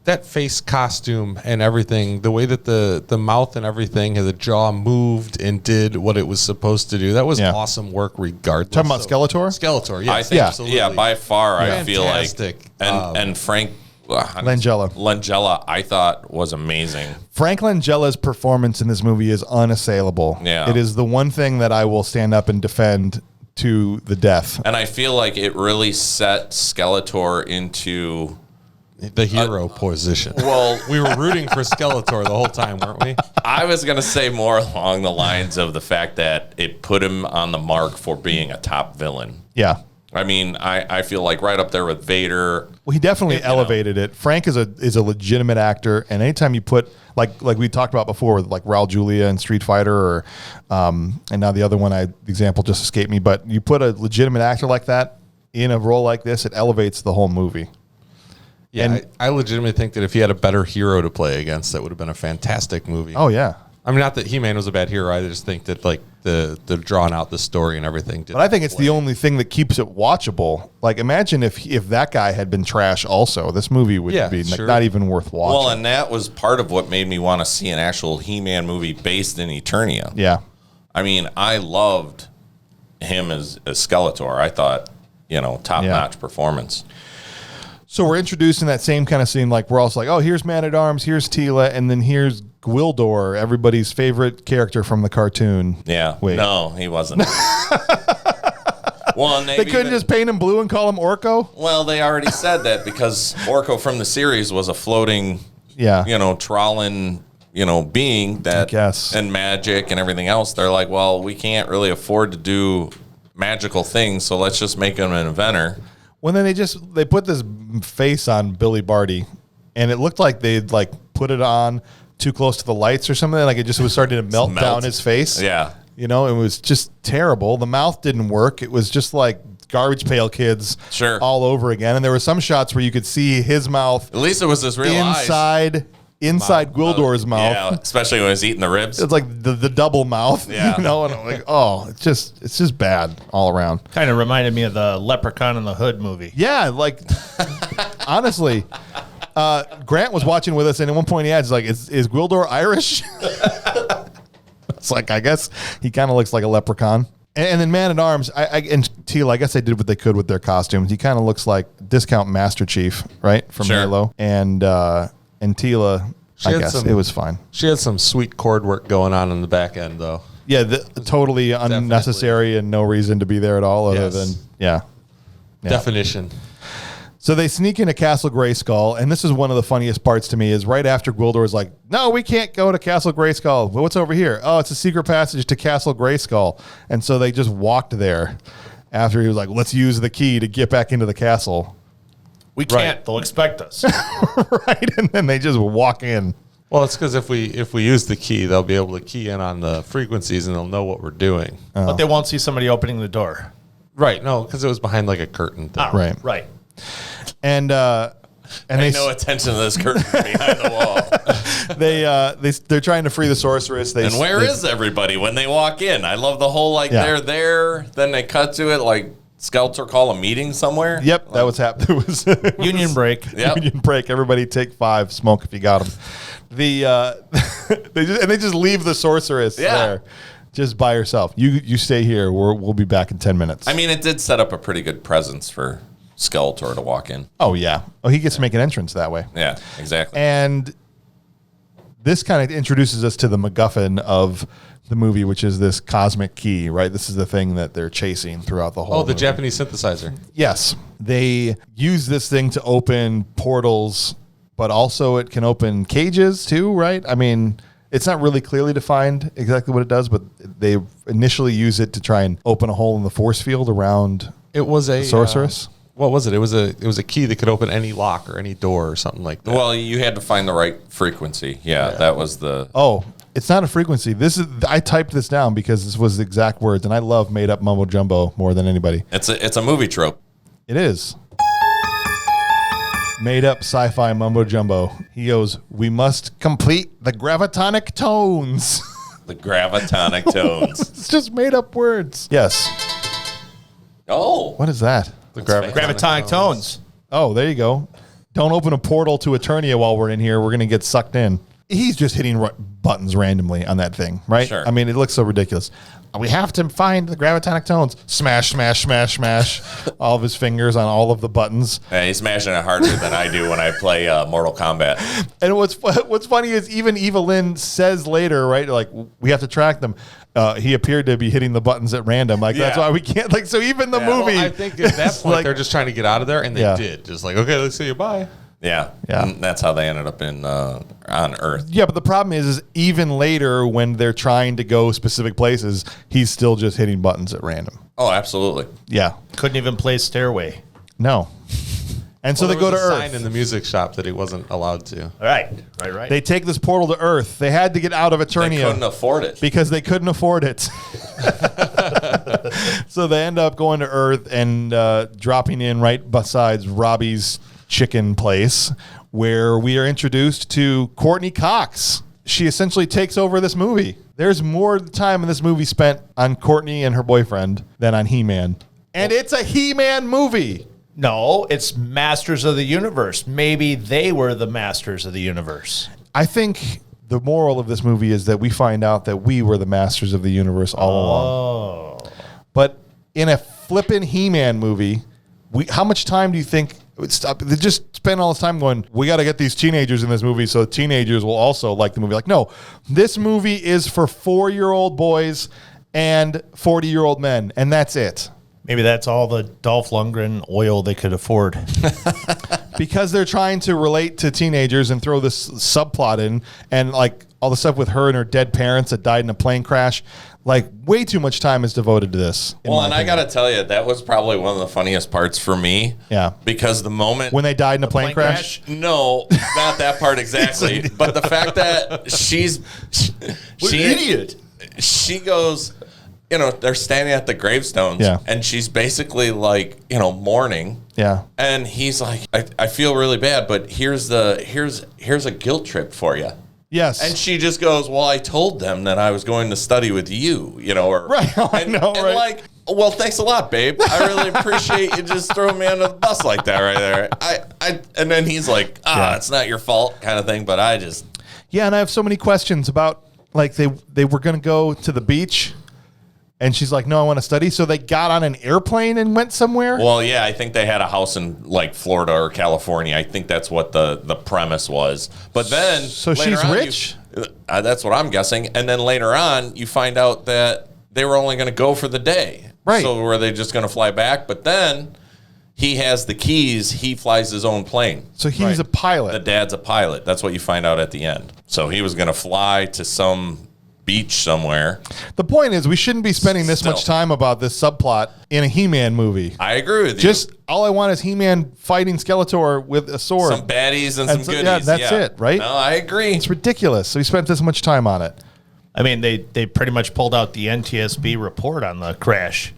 that face costume and everything, the way that the mouth and everything, the jaw moved and did what it was supposed to do, that was awesome work regardless. Talking about Skeletor? Skeletor, yes. I think, absolutely. by far, I feel like. Fantastic. And Frank Langella, I thought was amazing. Frank Langella's performance in this movie is unassailable. Yeah. It is the one thing that I will stand up and defend to the death. And I feel like it really set Skeletor into the hero position. Well, we were rooting for Skeletor the whole time, weren't we? I was going to say more along the lines of the fact that it put him on the mark for being a top villain. Yeah. I mean, I feel like right up there with Vader. Well, he definitely elevated it. Frank is a legitimate actor, and anytime you put like we talked about before, with like Raul Julia in Street Fighter, or and now the other one, the example just escaped me. But you put a legitimate actor like that in a role like this, it elevates the whole movie. Yeah, And I legitimately think that if he had a better hero to play against, that would have been a fantastic movie. oh yeah. I mean, not that He-Man was a bad hero. I just think that like the drawing out the story and everything. But I think it's the only thing that keeps it watchable. Like, imagine if that guy had been trash also, this movie would be not even worth watching. Well, and that was part of what made me want to see an actual He-Man movie based in Eternia. yeah. I mean, I loved him as Skeletor. I thought, top-notch performance. So we're introducing that same kind of scene. Like, we're also like, oh, here's Man-at-Arms, here's Tila, and then here's Gwildor, everybody's favorite character from the cartoon. Yeah. Wait. No, he wasn't. Well, and They couldn't just paint him blue and call him Orko? Well, they already said that because Orko from the series was a floating, trawling, being that, I guess. and magic and everything else. They're like, well, we can't really afford to do magical things, so let's just make him an inventor. Well, then they put this face on Billy Barty, and it looked like they'd like put it on too close to the lights or something. Like it was starting to melt down his face. Yeah. It was just terrible. The mouth didn't work. It was just like Garbage Pail Kids all over again. And there were some shots where you could see his mouth. At least it was his real eyes. Inside Gwildor's mouth. Yeah, especially when he's eating the ribs. It's like the double mouth, Yeah. and I'm like, oh, it's just bad all around. Kind of reminded me of the Leprechaun in the Hood movie. Yeah, like honestly, Grant was watching with us, and at one point he adds, like, is Gwildor Irish? It's like, I guess he kind of looks like a leprechaun. And then Man at Arms, and Teal, I guess they did what they could with their costumes. He kind of looks like Discount Master Chief, right, from Halo. And Tila, I guess it was fine. She had some sweet cord work going on in the back end, though. Yeah, totally unnecessary and no reason to be there at all other than, Definition. So they sneak into Castle Grayskull, and this is one of the funniest parts to me, is right after Gwildor is like, no, we can't go to Castle Grayskull. Well, what's over here? Oh, it's a secret passage to Castle Grayskull. And so they just walked there after he was like, let's use the key to get back into the castle. We can't. Right. They'll expect us. Right, and then they just walk in. Well, it's because if we use the key, they'll be able to key in on the frequencies, and they'll know what we're doing. Oh. But they won't see somebody opening the door. Right, no, because it was behind like a curtain thing. Right. And they no attention to this curtain behind the wall. They're trying to free the sorceress. And where is everybody when they walk in? I love the whole they're there. Then they cut to it like Skeletor call a meeting somewhere. Yep, that was happening. It was union break. Yep. Union break. Everybody take 5. Smoke if you got them. They just leave the sorceress there. Just by herself. You stay here. We'll be back in 10 minutes. I mean, it did set up a pretty good presence for Skeletor to walk in. Oh, yeah. Oh, he gets to make an entrance that way. Yeah, exactly. And this kind of introduces us to the MacGuffin of the movie, which is this cosmic key, right? This is the thing that they're chasing throughout the whole the movie. Japanese synthesizer. Yes. They use this thing to open portals, but also it can open cages too, right? I mean, it's not really clearly defined exactly what it does, but they initially use it to try and open a hole in the force field around the sorceress. What was it? It was a key that could open any lock or any door or something like that. Well, you had to find the right frequency. Yeah. That was the... Oh, it's not a frequency. I typed this down because this was the exact words, and I love made up mumbo jumbo more than anybody. It's a movie trope. It is. Made up sci-fi mumbo jumbo. He goes, we must complete the gravitonic tones. The gravitonic tones. It's just made up words. Yes. Oh. What is that? The gravitonic tones. Oh, there you go. Don't open a portal to Eternia while we're in here. We're going to get sucked in. He's just hitting buttons randomly on that thing, right? Sure. I mean, it looks so ridiculous. We have to find the gravitonic tones. Smash, smash, smash, smash. All of his fingers on all of the buttons. Yeah, he's smashing it harder than I do when I play Mortal Kombat. And what's funny is even Eva Lynn says later, right? Like, we have to track them. He appeared to be hitting the buttons at random. Like, that's why we can't. Like, so even the movie. Well, I think at that point, they're just trying to get out of there, and they did. Just like, okay, let's see you. Bye. Yeah. And that's how they ended up on Earth. Yeah, but the problem is even later when they're trying to go specific places, he's still just hitting buttons at random. Oh, absolutely. Yeah. Couldn't even play Stairway. No. And so they go to Earth. Sign in the music shop that he wasn't allowed to. Right. They take this portal to Earth. They had to get out of Eternia. They couldn't afford it. Because they couldn't afford it. So they end up going to Earth and dropping in right besides Robbie's chicken place, where we are introduced to Courtney Cox. She essentially takes over this movie. There's more time in this movie spent on Courtney and her boyfriend than on He-Man. And it's a He-Man movie. No, it's Masters of the Universe. Maybe they were the Masters of the Universe. I think the moral of this movie is that we find out that we were the Masters of the Universe all along. But in a flippin' He-Man movie, how much time do you think... They just spend all this time going, we got to get these teenagers in this movie so teenagers will also like the movie. Like, no, this movie is for 4-year-old boys and 40-year-old men, and that's it. Maybe that's all the Dolph Lundgren oil they could afford. Because they're trying to relate to teenagers and throw this subplot in, and like all the stuff with her and her dead parents that died in a plane crash. Like, way too much time is devoted to this. Well, and I got to tell you, that was probably one of the funniest parts for me. Yeah. Because the moment... When they died in a plane crash? No, not that part exactly. But the fact that she's... What an idiot. She goes... they're standing at the gravestones. Yeah. And she's basically like, mourning. Yeah. And he's like, I feel really bad, but here's a guilt trip for you. Yes. And she just goes, well, I told them that I was going to study with you, or... Right. I know, right? Like, Well, thanks a lot, babe. I really appreciate you just throwing me under the bus like that right there. And then he's like, it's not your fault kind of thing. But I just. Yeah, and I have so many questions about, like, they were going to go to the beach. And she's like, no, I want to study. So they got on an airplane and went somewhere? Well, yeah, I think they had a house in, like, Florida or California. I think that's what the premise was. But then... So she's rich? That's what I'm guessing. And then later on, you find out that they were only going to go for the day. Right. So were they just going to fly back? But then he has the keys. He flies his own plane. So he's a pilot. The dad's a pilot. That's what you find out at the end. So he was going to fly to some... beach somewhere. The point is, we shouldn't be spending this much time about this subplot in a He-Man movie. I agree with you. Just all I want is He-Man fighting Skeletor with a sword. Some baddies and some goodies. Yeah, that's it, right? No, I agree. It's ridiculous. So we spent this much time on it. I mean, they pretty much pulled out the NTSB report on the crash.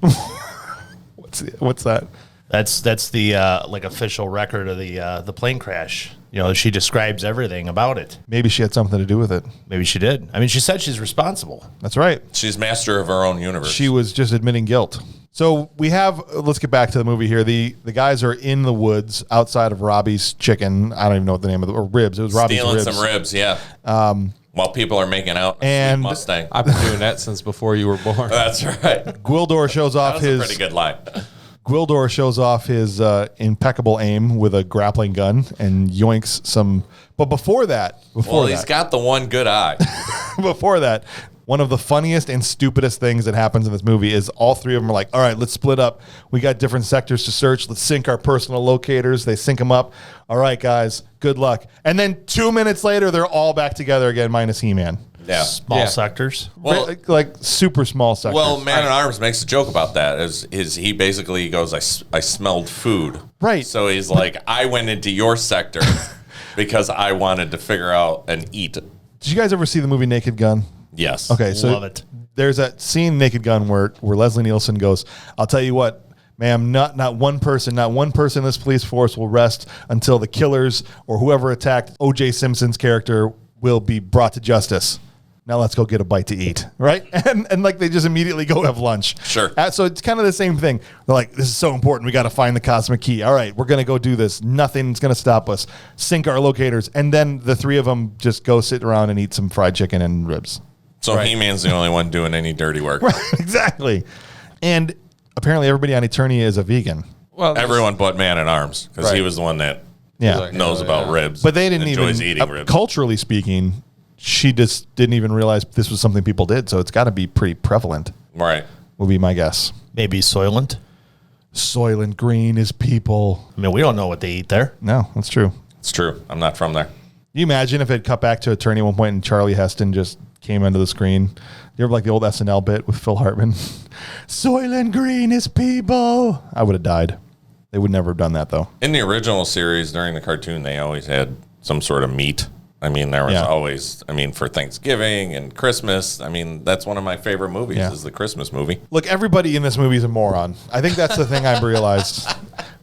What's that? That's the like official record of the plane crash. You know, she describes everything about it. Maybe she had something to do with it. Maybe she did. I mean, she said she's responsible. That's right. She's master of her own universe. She was just admitting guilt. So we have, let's get back to the movie here. The guys are in the woods outside of Robbie's Chicken. I don't even know what the name of or ribs. It was Robbie's Stealing Ribs. some ribs, yeah. While people are making out And- in a Mustang. I've been doing that since before you were born. That's right. Gwildor shows That off was his a pretty good line. Gwildor shows off his impeccable aim with a grappling gun and yoinks some. But before that, He's got the one good eye. before that, one of the funniest and stupidest things that happens in this movie is all three of them are like, all right, let's split up. We got different sectors to search. Let's sync our personal locators. They sync them up. All right, guys, good luck. And then 2 minutes later, they're all back together again, minus He-Man. Yeah. Small sectors. Well, like super small sectors. Well, Man-at-Arms makes a joke about that. Is he basically goes, I smelled food. Right. So he's like, I went into your sector because I wanted to figure out and eat. Did you guys ever see the movie Naked Gun? Yes. Okay, so Love it. there's that scene, Naked Gun, where Leslie Nielsen goes, I'll tell you what, ma'am, not one person in this police force will rest until the killers or whoever attacked O.J. Simpson's character will be brought to justice. Now let's go get a bite to eat, right? And like they just immediately go have lunch. Sure. So it's kind of the same thing. They're like, this is so important. We got to find the cosmic key. All right, we're going to go do this. Nothing's going to stop us. Sync our locators. And then the three of them just go sit around and eat some fried chicken and ribs. So He-Man's the only one doing any dirty work. Right, exactly. And apparently everybody on Eternia is a vegan. Well, Everyone but Man-at-Arms, because he Right. was the one that Yeah. knows about ribs. But they didn't enjoys even, eating ribs. culturally speaking, she just didn't even realize this was something people did. So it's got to be pretty prevalent, Right. would be my guess. Maybe Soylent. Soylent Green is people. I mean, we don't know what they eat there. No, that's true. It's true. I'm not from there. You imagine if it cut back to Attorney at one point and Charlie Heston just came into the screen. You ever like the old SNL bit with Phil Hartman? Soylent Green is people. I would have died. They would never have done that though. In the original series, during the cartoon, they always had some sort of meat. I mean, there was always, for Thanksgiving and Christmas. I mean, that's one of my favorite movies is the Christmas movie. Look, everybody in this movie is a moron. I think that's the thing I've realized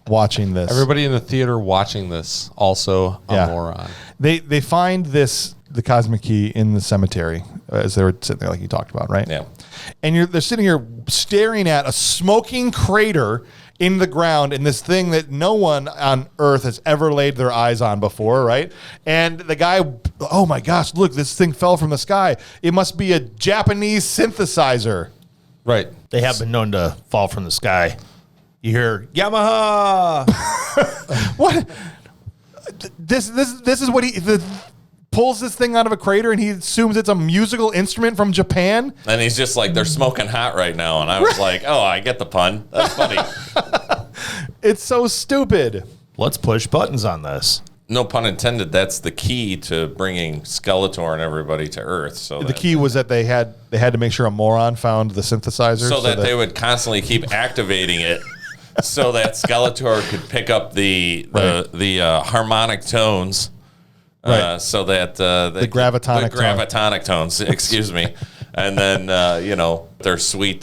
watching this. everybody in the theater watching this also a Yeah. moron. They find the cosmic key in the cemetery as they were sitting there, like you talked about, right? Yeah. And they're sitting here staring at a smoking crater in the ground in this thing that no one on Earth has ever laid their eyes on before, right? And the guy, oh my gosh, look, this thing fell from the sky. It must be a Japanese synthesizer. Right. They have been known to fall from the sky. You hear Yamaha. What? This is what he pulls this thing out of a crater and he assumes it's a musical instrument from Japan. And he's just like, they're smoking hot right now. And I was like, oh, I get the pun. That's funny. It's so stupid. Let's push buttons on this. No pun intended. That's the key to bringing Skeletor and everybody to Earth. So The key was that they had to make sure a moron found the synthesizer. so that they would constantly keep activating it, so that Skeletor could pick up the harmonic tones, Right. so that The gravitonic tones. Excuse me, and then their sweet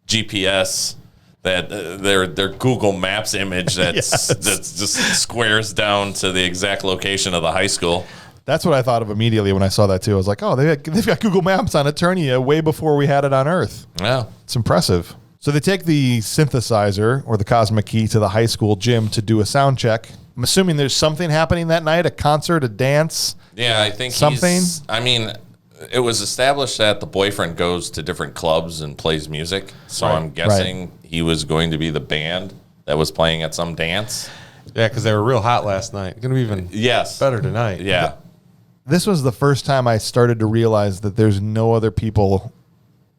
GPS. That their Google Maps image that's just squares down to the exact location of the high school. That's what I thought of immediately when I saw that too. I was like, oh, they've got Google Maps on Eternia way before we had it on Earth. Yeah. It's impressive. So they take the synthesizer or the cosmic key to the high school gym to do a sound check. I'm assuming there's something happening that night, a concert, a dance. Yeah, I think something. It was established that the boyfriend goes to different clubs and plays music. So I'm guessing he was going to be the band that was playing at some dance. Yeah, because they were real hot last night. Going to be even better tonight. Yeah. This was the first time I started to realize that there's no other people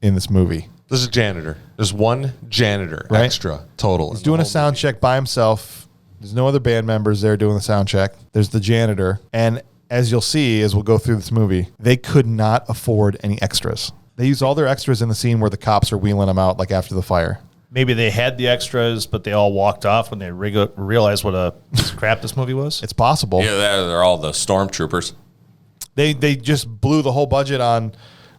in this movie. There's a janitor. There's one janitor extra total. He's doing a sound check by himself. There's no other band members there doing the sound check. There's the janitor. And as you'll see, as we'll go through this movie, they could not afford any extras. They used all their extras in the scene where the cops are wheeling them out, like after the fire. Maybe they had the extras, but they all walked off when they realized what a piece of crap this movie was. It's possible. Yeah, they're all the stormtroopers. They just blew the whole budget on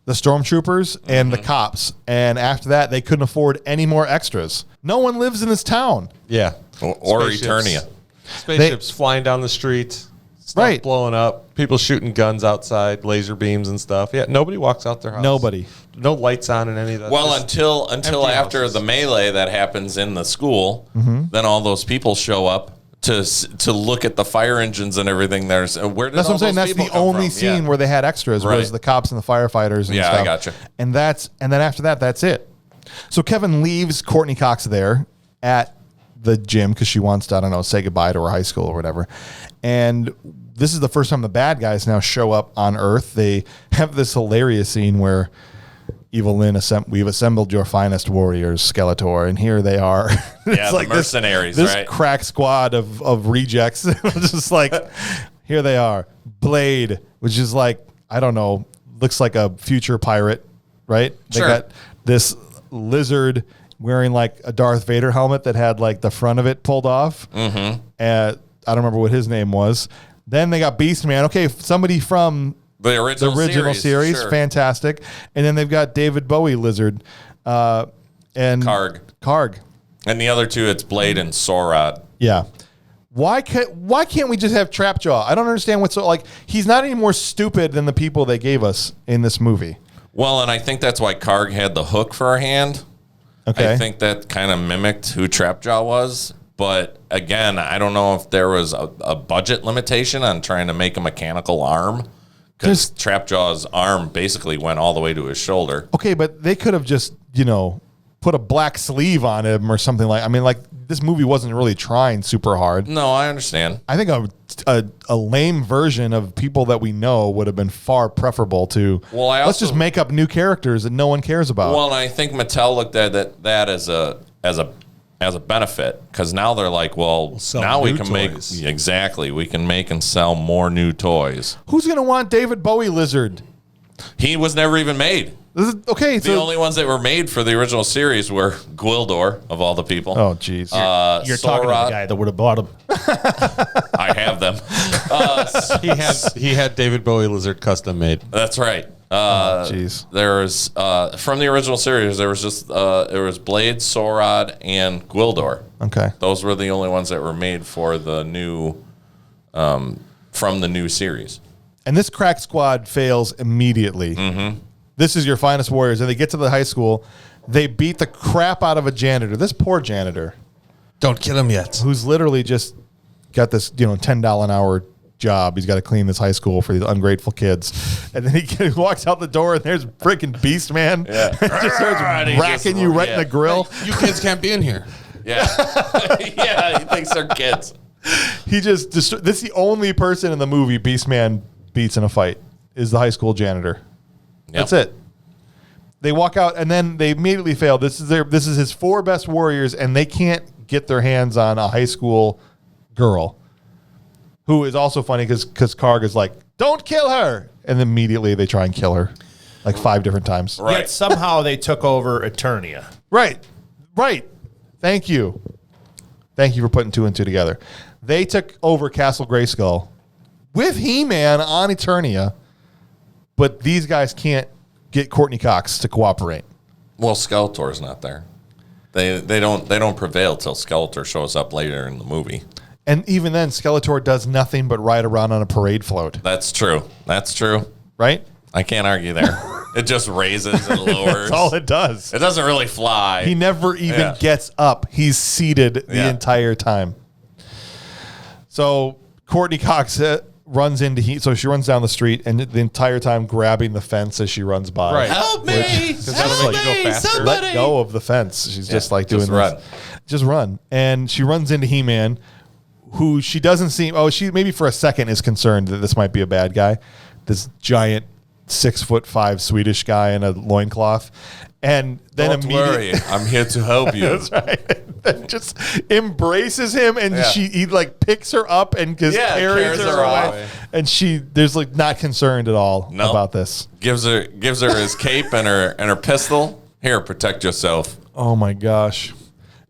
the stormtroopers and the cops. And after that, they couldn't afford any more extras. No one lives in this town. Yeah. Or Eternia. Spaceships flying down the street. Stuff blowing up. People shooting guns outside, laser beams and stuff. Yeah, nobody walks out their house. Nobody. No lights on in any of that. Well, until after houses. The melee that happens in the school, then all those people show up to look at the fire engines and everything. That's what I'm saying. That's the only scene where they had extras was the cops and the firefighters and stuff. Yeah, I gotcha. And then after that, that's it. So Kevin leaves Courtney Cox there at the gym because she wants to, I don't know, say goodbye to her high school or whatever. And this is the first time the bad guys now show up on Earth. They have this hilarious scene where Evil Lynn, we've assembled your finest warriors, Skeletor, and here they are. Yeah, like the mercenaries, this crack squad of rejects. Just like, here they are. Blade, which is like, I don't know, looks like a future pirate, right? Sure. They got this lizard wearing like a Darth Vader helmet that had like the front of it pulled off. Mm-hmm. And I don't remember what his name was. Then they got Beastman. Okay, somebody from the original series. Sure. Fantastic. And then they've got David Bowie lizard and Karg. And the other two, it's Blade and Sorod. Yeah. Why can't we just have Trapjaw? I don't understand what's so like. He's not any more stupid than the people they gave us in this movie. Well, and I think that's why Karg had the hook for her hand. Okay. I think that kind of mimicked who Trapjaw was. But again, I don't know if there was a budget limitation on trying to make a mechanical arm. Because Trapjaw's arm basically went all the way to his shoulder. Okay, but they could have just, put a black sleeve on him or something like this movie wasn't really trying super hard. No, I understand. I think a lame version of people that we know would have been far preferable to. Well, let's just make up new characters that no one cares about. Well, and I think Mattel looked at that as a benefit because now they're like, well, now we can we can make and sell more new toys. Who's gonna want David Bowie lizard? He was never even made. The only ones that were made for the original series were Gwildor, of all the people. Oh, jeez. You're talking to the guy that would have bought them. I have them. He had David Bowie lizard custom made. That's right. Jeez. There was from the original series. There was just there was Blade, Sorod, and Gwildor. Okay, those were the only ones that were made for the new from the new series. And this crack squad fails immediately. Mm-hmm. This is your finest warriors, and they get to the high school. They beat the crap out of a janitor. This poor janitor, don't kill him yet. Who's literally just got this $10 an hour job. He's got to clean this high school for these ungrateful kids. And then he walks out the door and there's freaking Beastman. Yeah. Just starts racking you right in the grill. Hey, you kids can't be in here. Yeah. Yeah, he thinks they're kids. He just this is the only person in the movie Beastman beats in a fight is the high school janitor. Yep. That's it. They walk out and then they immediately fail. This is his 4 best warriors and they can't get their hands on a high school girl. Who is also funny because Karg is like, don't kill her. And then immediately they try and kill her like 5 different times. Right. Yet somehow they took over Eternia. Right. Thank you. Thank you for putting 2 and 2 together. They took over Castle Grayskull with He-Man on Eternia, but these guys can't get Courtney Cox to cooperate. Well, Skeletor's not there. They don't prevail till Skeletor shows up later in the movie. And even then, Skeletor does nothing but ride around on a parade float. That's true. Right? Right? I can't argue there. It just raises and lowers. That's all it does. It doesn't really fly. He never even gets up. He's seated the entire time. So Courtney Cox runs into so she runs down the street and the entire time grabbing the fence as she runs by. Right. Help me! Help me! Go faster. Somebody! Let go of the fence. She's just like doing just run. this. Just run. And she runs into He-Man, who she doesn't seem. Oh, she maybe for a second is concerned that this might be a bad guy. This giant 6'5" Swedish guy in a loincloth. And then Don't worry, I'm here to help you. That's right. Then just embraces him, and he like picks her up and just carries her away. And there's like not concerned at all about this. Gives her his cape and her pistol. Here, protect yourself. Oh my gosh.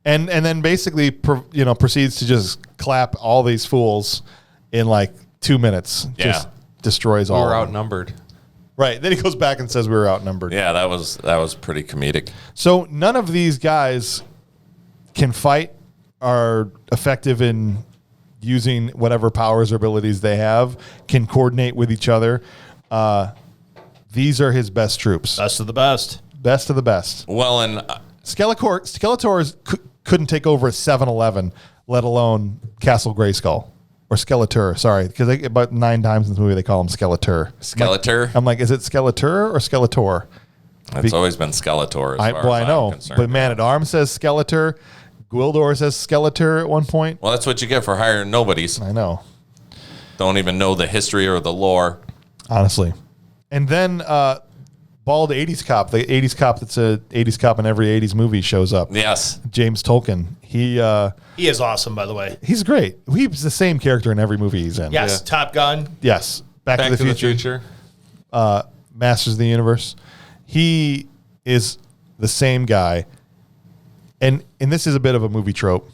And then basically proceeds to just clap all these fools in like 2 minutes. Yeah. Just destroys all. We're of them. outnumbered. Right. Then he goes back and says we were outnumbered. Yeah, that was pretty comedic. So none of these guys can fight, are effective in using whatever powers or abilities they have, can coordinate with each other. These are his best troops. Best of the best. Best of the best. Well, and Skeletor's couldn't take over a 7-Eleven, let alone Castle Grayskull. Or Skeletor, sorry, because about 9 times in this movie they call him Skeletor. Skeletor? I'm like, is it Skeletor or Skeletor? It's always been Skeletor. As far as I know, I'm concerned. but Man at Arms says Skeletor. Gwildor says Skeletor at one point. Well, that's what you get for hiring nobodies. I know, Don't even know the history or the lore. honestly. And then bald 80s cop, the 80s cop that's a 80s cop in every 80s movie shows up. Yes. James Tolkien. He is awesome, by the way. he's great. He's the same character in every movie he's in. Yes, Yeah. Top Gun. Yes. Back to the Future. Masters of the Universe. He is the same guy. And this is a bit of a movie trope.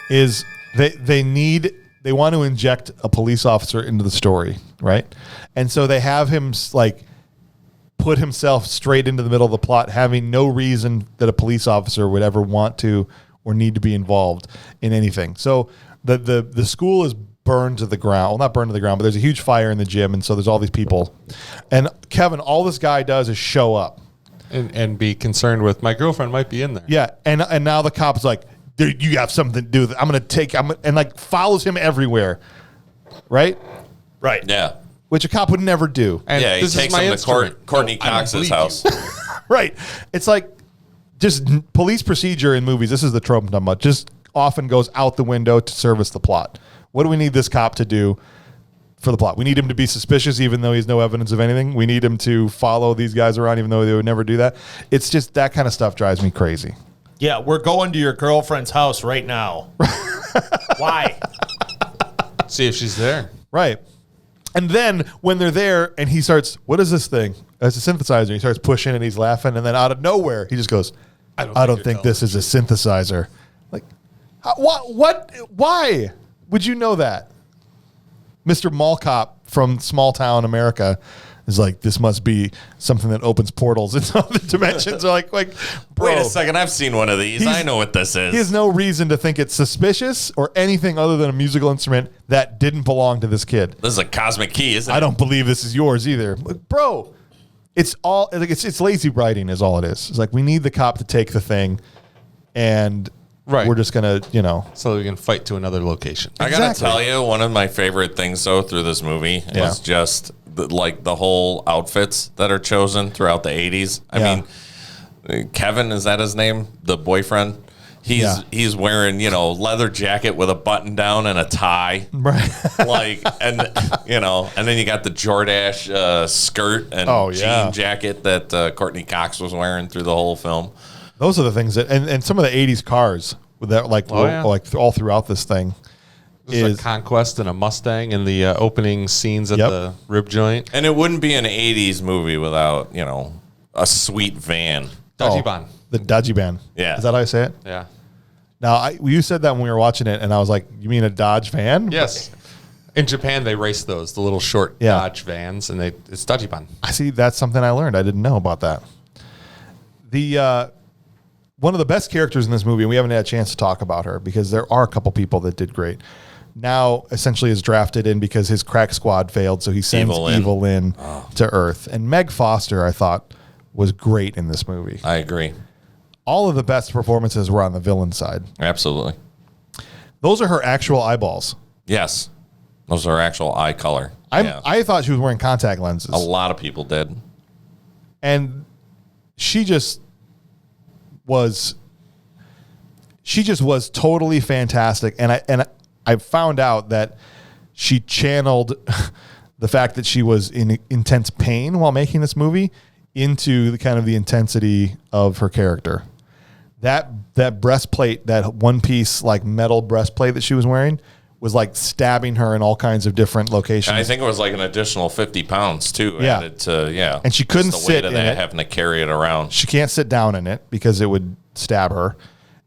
Is they want to inject a police officer into the story, right? And so they have him like put himself straight into the middle of the plot, having no reason that a police officer would ever want to or need to be involved in anything. So the school is burned to the ground. Well, not burned to the ground, but there's a huge fire in the gym, and so there's all these people. And Kevin, all this guy does is show up. And be concerned with my girlfriend might be in there. Yeah, and now the cop's like, dude, you have something to do with it. And like follows him everywhere, right? Right. Yeah. Which a cop would never do. And Yeah, he this is takes my him to instrument. Courtney No, I don't Cox's believe house. Right. It's like just police procedure in movies. This is the trope I'm talking about. Just often goes out the window to service the plot. What do we need this cop to do for the plot? We need him to be suspicious even though he's no evidence of anything. We need him to follow these guys around even though they would never do that. It's just that kind of stuff drives me crazy. Yeah, we're going to your girlfriend's house right now. Why? See if she's there. Right. And then when they're there and he starts, what is this thing? It's a synthesizer. He starts pushing and he's laughing. And then out of nowhere, he just goes, I don't think this is a synthesizer. Like, what? Why would you know that? Mr. Mall Cop from small town America is like, this must be something that opens portals into other dimensions. Or like, bro, Wait a second, I've seen one of these. I know what this is. He has no reason to think it's suspicious or anything other than a musical instrument that didn't belong to this kid. This is a cosmic key, isn't it? I don't believe this is yours either. Like, bro, it's all like it's lazy writing is all it is. It's like we need the cop to take the thing and we're just gonna, So we can fight to another location. I gotta tell you, one of my favorite things though through this movie is just the whole outfits that are chosen throughout the 80s. I mean, Kevin, is that his name? The boyfriend? He's wearing, leather jacket with a button down and a tie. Right. and then you got the Jordache skirt and jean jacket that Courtney Cox was wearing through the whole film. Those are the things that, and some of the 80s cars with that, like all throughout this thing. There's a Conquest and a Mustang in the opening scenes at the rib joint. And it wouldn't be an 80s movie without, a sweet van. Dajiban. The Dajiban. Yeah. Is that how I say it? Yeah. Now, you said that when we were watching it, and I was like, you mean a Dodge van? Yes. In Japan, they race those, the little short Dodge vans, and it's Dajiban. I see. That's something I learned. I didn't know about that. The one of the best characters in this movie, and we haven't had a chance to talk about her because there are a couple people that did great. now essentially is drafted in because his crack squad failed, so he sends Evil Lynn to Earth. And Meg Foster, I thought, was great in this movie. I agree. All of the best performances were on the villain side. Absolutely. Those are her actual eyeballs. Yes. Those are actual eye color. I thought she was wearing contact lenses. A lot of people did. And she just was totally fantastic. And I found out that she channeled the fact that she was in intense pain while making this movie into the intensity of her character. That breastplate, that one piece like metal breastplate that she was wearing, was like stabbing her in all kinds of different locations. And I think it was like an additional 50 pounds too. Yeah. Added to, and she couldn't just the weight sit of in that, it. having to carry it around. She can't sit down in it because it would stab her.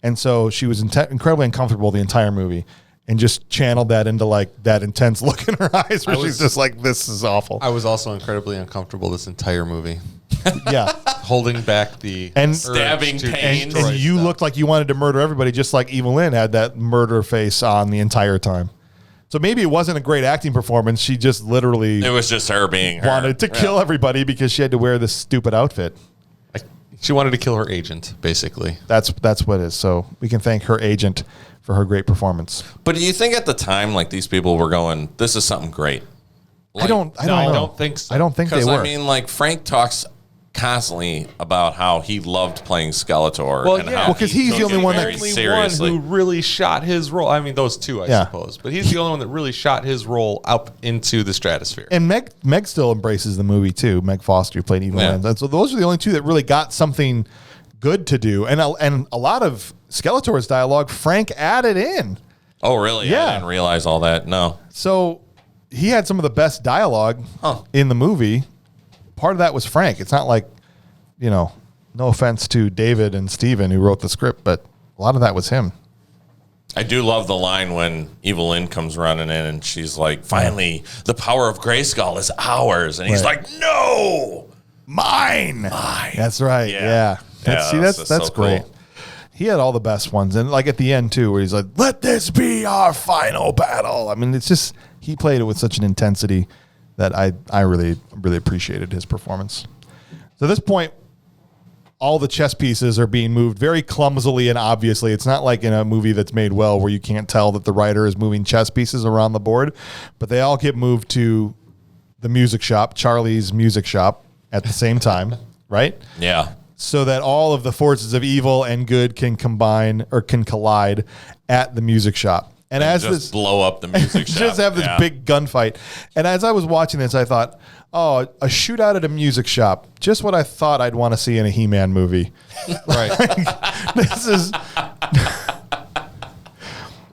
And so she was incredibly uncomfortable the entire movie, and just channeled that into like that intense look in her eyes where she's just like, this is awful. I was also incredibly uncomfortable this entire movie. Yeah. Holding back the And stabbing pain. And you looked like you wanted to murder everybody, just like Evil Lynn had that murder face on the entire time. So maybe it wasn't a great acting performance. She just literally It was just her being her. wanted to kill everybody because she had to wear this stupid outfit. She wanted to kill her agent, basically. That's what it is. So we can thank her agent for her great performance. But do you think at the time, like, these people were going, this is something great? Like, I don't know. I don't think so. I don't think they Because, were. I mean, like, Frank talks constantly about how he loved playing Skeletor. Well, and yeah. how Well, 'cause he he's took the only it one very that- Only seriously. one who really shot his role. I mean, those two, I Yeah. suppose. But he's the only one that really shot his role up into the stratosphere. And Meg still embraces the movie too. Meg Foster, who played Evil Yeah. Lynn. And so those are the only two that really got something good to do. And a lot of Skeletor's dialogue, Frank added in. Oh, really? Yeah. I didn't realize all that. No. So he had some of the best dialogue in the movie. Part of that was Frank. It's not like, no offense to David and Steven who wrote the script, but a lot of that was him. I do love the line when Evil Lynn comes running in and she's like, finally, the power of Grayskull is ours. And he's Right. like, no, Mine. That's right. Yeah. Yeah, That's that's so great. cool. He had all the best ones. And like at the end too, where he's like, let this be our final battle. I mean, it's just, he played it with such an intensity that I really, really appreciated his performance. So at this point, all the chess pieces are being moved very clumsily and obviously. It's not like in a movie that's made well where you can't tell that the writer is moving chess pieces around the board, but they all get moved to the music shop, Charlie's music shop, at the same time, right? Yeah. So that all of the forces of evil and good can combine or can collide at the music shop. And as just this blow up the music shop. just have this Yeah. big gunfight. And as I was watching this, I thought, oh, a shootout at a music shop. Just what I thought I'd want to see in a He-Man movie. Right. This is,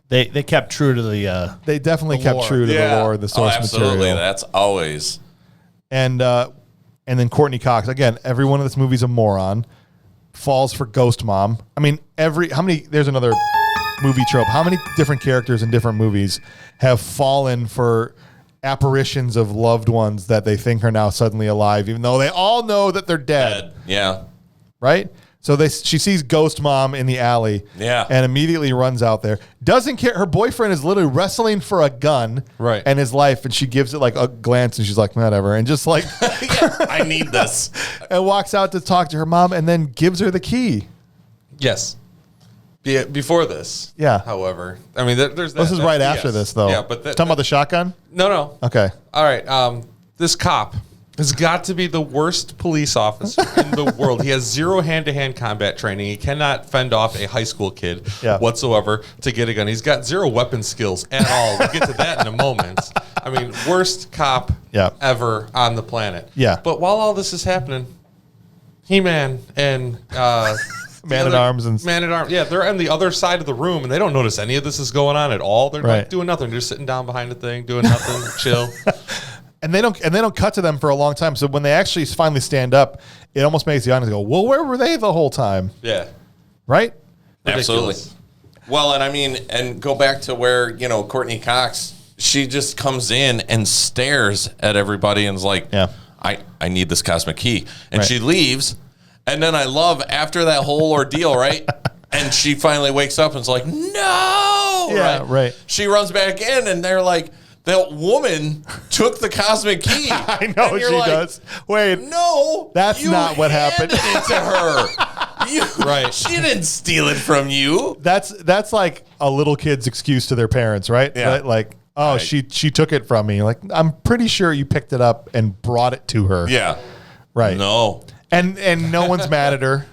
They kept true to the they definitely The kept lore. true to the lore, the source absolutely. material. That's always. And then Courtney Cox, again, everyone in this movie's a moron, falls for Ghost Mom. I mean, there's another movie trope. How many different characters in different movies have fallen for apparitions of loved ones that they think are now suddenly alive, even though they all know that they're dead, Yeah. right? So she sees Ghost Mom in the alley, Yeah. and immediately runs out there. Doesn't care. Her boyfriend is literally wrestling for a gun, Right. and his life, and she gives it like a glance, and she's like, whatever, and just like, I need this. and walks out to talk to her mom, and then gives her the key. Yes. Before this. Yeah. However, I mean, there's that. This is right after this, though. Yeah, but talking about the shotgun. No. Okay. All right. This cop has got to be the worst police officer in the world. He has zero hand-to-hand combat training. He cannot fend off a high school kid whatsoever to get a gun. He's got zero weapon skills at all. We'll get to that in a moment. I mean, worst cop ever on the planet. Yeah. But while all this is happening, He-Man and Man-at-Arms and Man-at-Arms. Yeah, they're on the other side of the room, and they don't notice any of this is going on at all. They're Right. like doing nothing. They're just sitting down behind the thing, doing nothing, chill. And they don't cut to them for a long time. So when they actually finally stand up, it almost makes the audience go, well, where were they the whole time? Yeah. Right? Absolutely. Ridiculous. Well, and I mean, and go back to where, Courtney Cox, she just comes in and stares at everybody and is like, I need this cosmic key. And she leaves. And then I love after that whole ordeal, right? And she finally wakes up and is like, no. go, Yeah, right. She runs back in, and they're like, that woman took the cosmic key. I know And you're she like, does. Wait, No, That's you not what happened. handed it to her. Right. She didn't steal it from you. that's like a little kid's excuse to their parents, right? Yeah. Like, oh, Right. she took it from me. Like, I'm pretty sure you picked it up and brought it to her. Yeah. Right. No. And no one's mad at her.